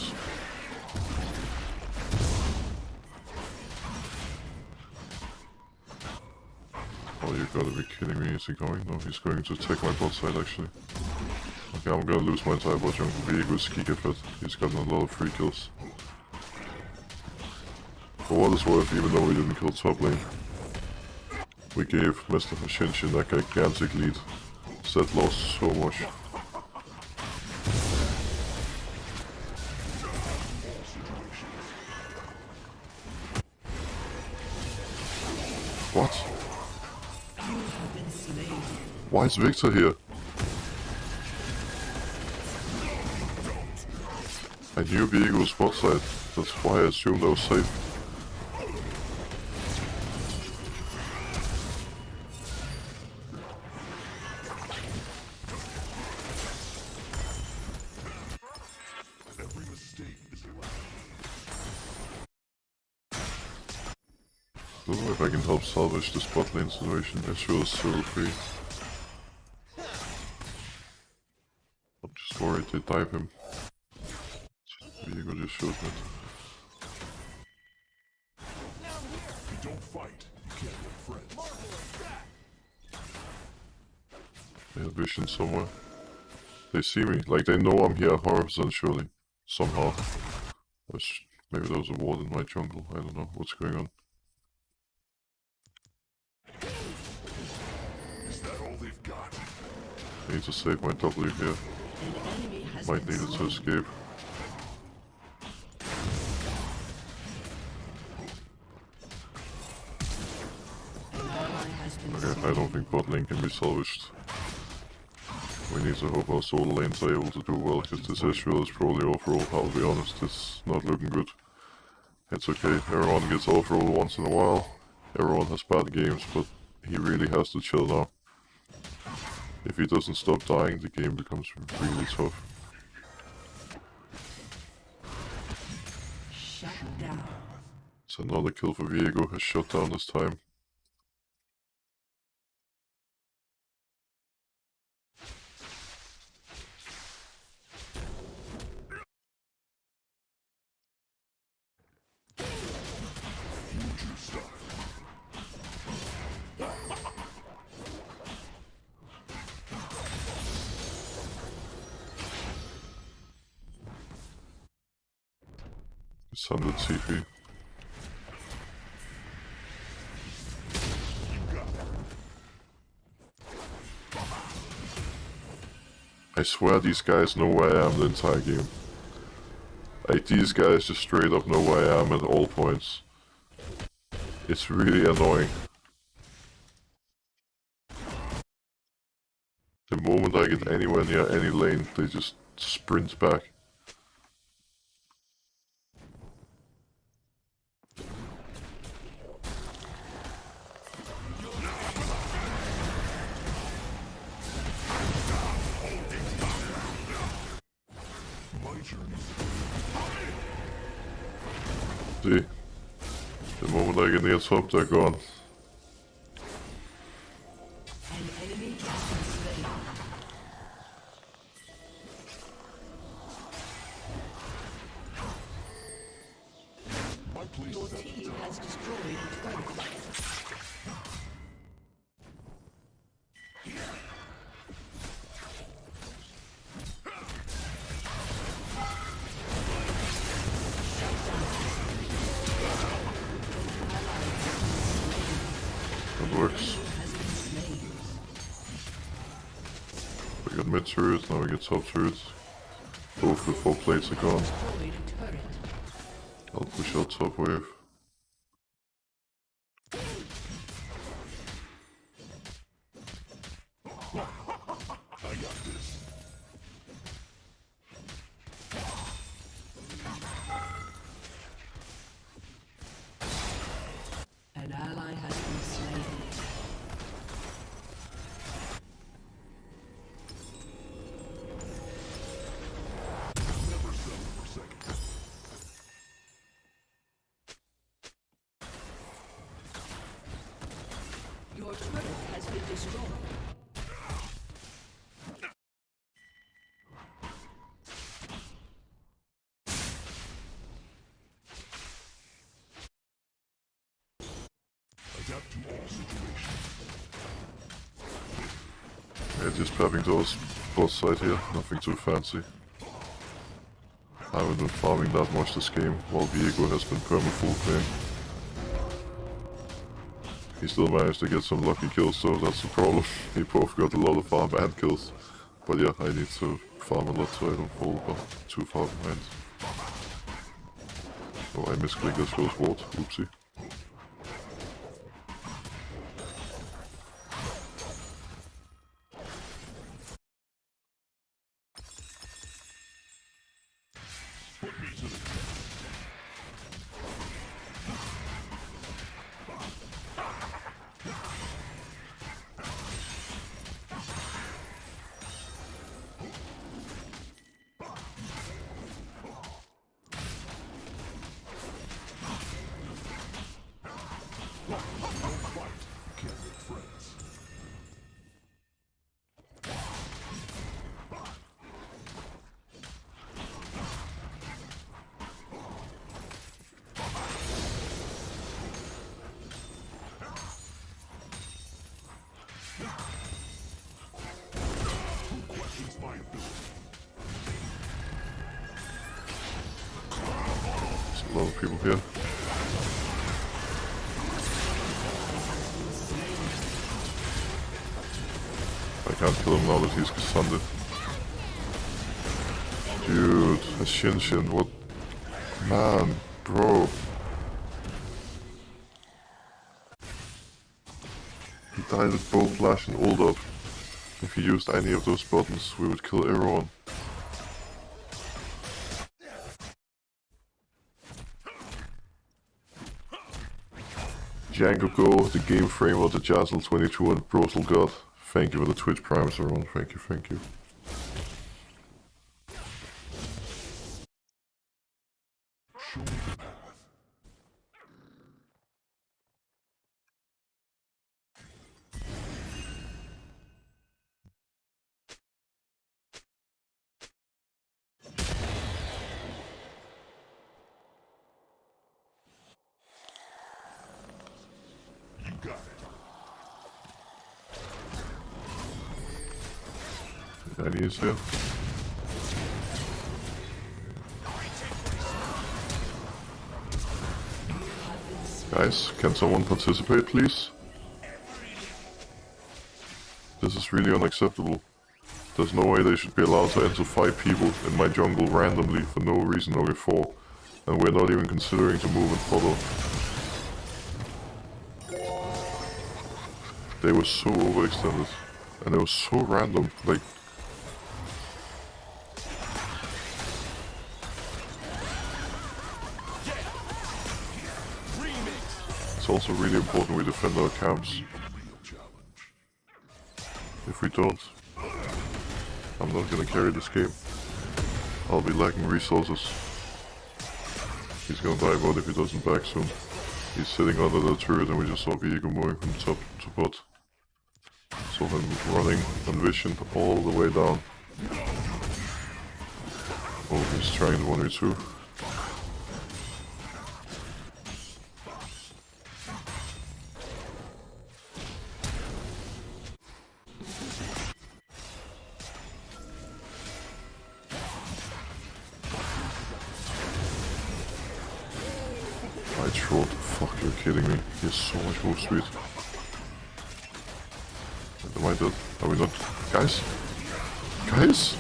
Oh, you gotta be kidding me. Is he going? No, he's going to take my bot side actually. Okay, I'm gonna lose my entire bot jungle. Viego's Kikafet. He's gotten a lot of free kills. For what it's worth, even though we didn't kill top lane, we gave Mr. Hashinshin a gigantic lead. Zed lost so much. What? Why is Victor here? I knew Viego was bot side. That's why I assumed I was safe. Every mistake is a lesson. I don't know if I can help salvage this bot lane situation. Ezreal is so free. I'm just worried they dive him. Viego just showed it. If you don't fight, you can't make friends. They have vision somewhere. They see me, like they know I'm here 100% surely. Somehow. Maybe there was a ward in my jungle, I don't know what's going on. Is that all they've got? I need to save my W here. An enemy has Might been need it to slain. escape. An ally has been Okay, slain. I don't think bot lane can be salvaged. We need to hope our solo lanes are able to do well, because this Ezreal is probably overall, I'll be honest, it's not looking good. It's okay, everyone gets overall once in a while. Everyone has bad games, but he really has to chill now. If he doesn't stop dying, the game becomes really tough. Shut down. It's another kill for Viego, has shut down this time. Future stuff. It's 100 CP. I swear these guys know where I am the entire game. Like, these guys just straight up know where I am at all points. It's really annoying. The moment I get anywhere near any lane, they just sprint back. My journey. See? The moment I get near top, they're gone. An enemy has been slain. My place Your is at the team top. has destroyed a turret. it works. We got mid turrets, now we get top turrets. Both before plates are gone. I'll push out top wave. I got this. An ally has been slain. Never settle for second. Your turret has been destroyed. Adapt to all situations. Yeah, just prepping those boss side here, nothing too fancy. I haven't been farming that much this game, while Viego has been perma-full playing. He still managed to get some lucky kills, so that's the problem. He both got a lot of farm and kills. But yeah, I need to farm a lot so I don't fall too far behind. Oh, I misclicked this close ward, oopsie. Can't make friends. Who questions my ability? There's a lot of people here. I can't kill him now that he's Cassandra. Dude, a Shin, what? Man, bro. He died with bow flash and ult up. If he used any of those buttons, we would kill everyone. Django Go, the game frame of the Jazzle 22 and Brosel God. Thank you for the Twitch Primes everyone. Thank you, thank you. Show me the path. You got it. Any is here. Guys, can someone participate, please? This is really unacceptable. There's no way they should be allowed to enter 5 people in my jungle randomly for no reason or before, and we're not even considering to move and follow. They were so overextended, and it was so random, like... It's also really important we defend our camps. Real challenge. If we don't, I'm not gonna carry this game. I'll be lacking resources. He's gonna die out if he doesn't back soon. He's sitting under the turret and we just saw Viego moving from top to bot. So him running on vision all the way down. Oh, he's trying to 1v2. I trolled. Fuck, you're kidding me. He has so much move speed. Am I dead? Are we not? Guys? Guys?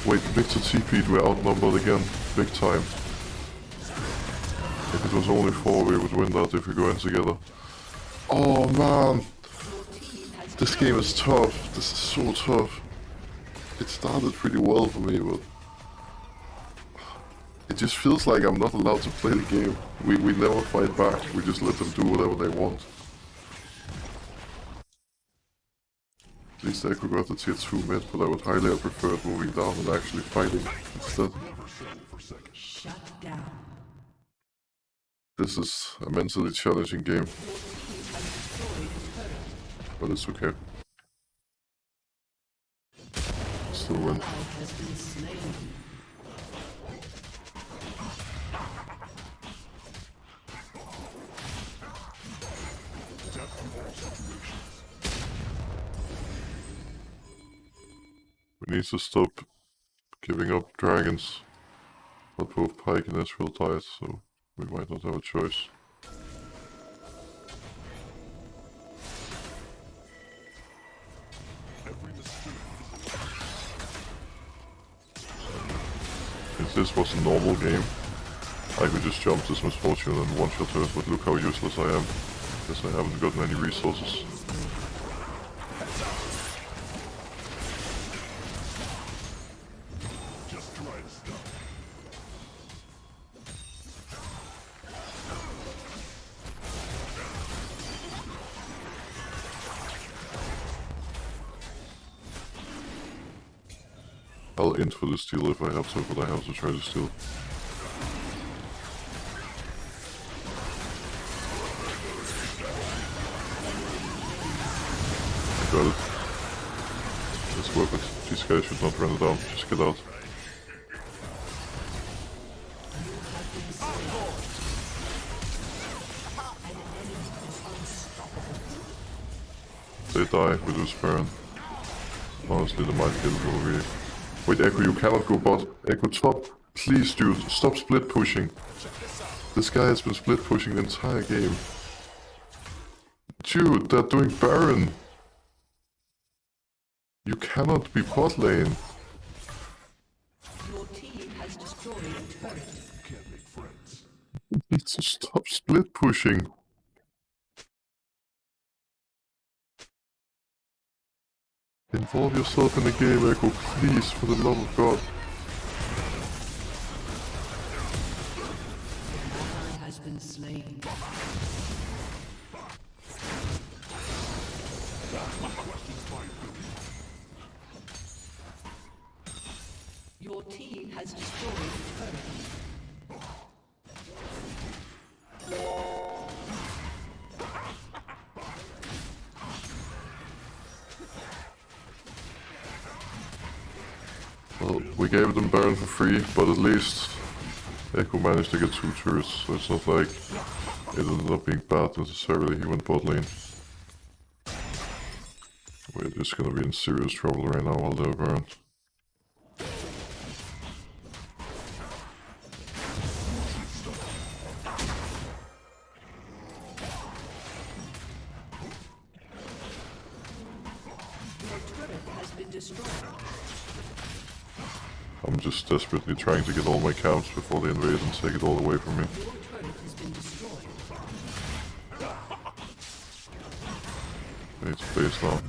Wait, Victor TP'd, we're outnumbered again. Big time. If it was only 4, we would win that if we go in together. Oh man! This game is tough. This is so tough. It started pretty well for me, but it just feels like I'm not allowed to play the game. We never fight back. We just let them do whatever they want. At least I could go to tier 2 mid, but I would highly have preferred moving down and actually fighting instead. Shut down. This is a mentally challenging game. But it's okay. Still win. We need to stop giving up dragons. But both Pike and Ezreal died, so we might not have a choice. If this was a normal game, I could just jump this misfortune and one-shot her, but look how useless I am. Because I haven't gotten any resources. I'll int for the steal if I have to, but I have to try to steal. I got it. Let's work it. These guys should not run it down. Just get out. They die, we lose Baron. Honestly, they might get it over here. Wait, Echo, you cannot go bot. Echo, top. Please, dude, stop split pushing. This guy has been split pushing the entire game. Dude, they're doing Baron. You cannot be bot lane. Your team has destroyed a turret. Can't make friends. You need to stop split pushing. Involve yourself in the game, Echo, please, for the love of God. Ally has been slain. Your team has destroyed a turret. Well, we gave them Baron for free, but at least Echo managed to get 2 turrets, so it's not like it ended up being bad necessarily. He went bot lane. We're just gonna be in serious trouble right now while they're Baron. I'm just desperately trying to get all my camps before they invade and take it all away from me. Your turret has been destroyed. It's base now.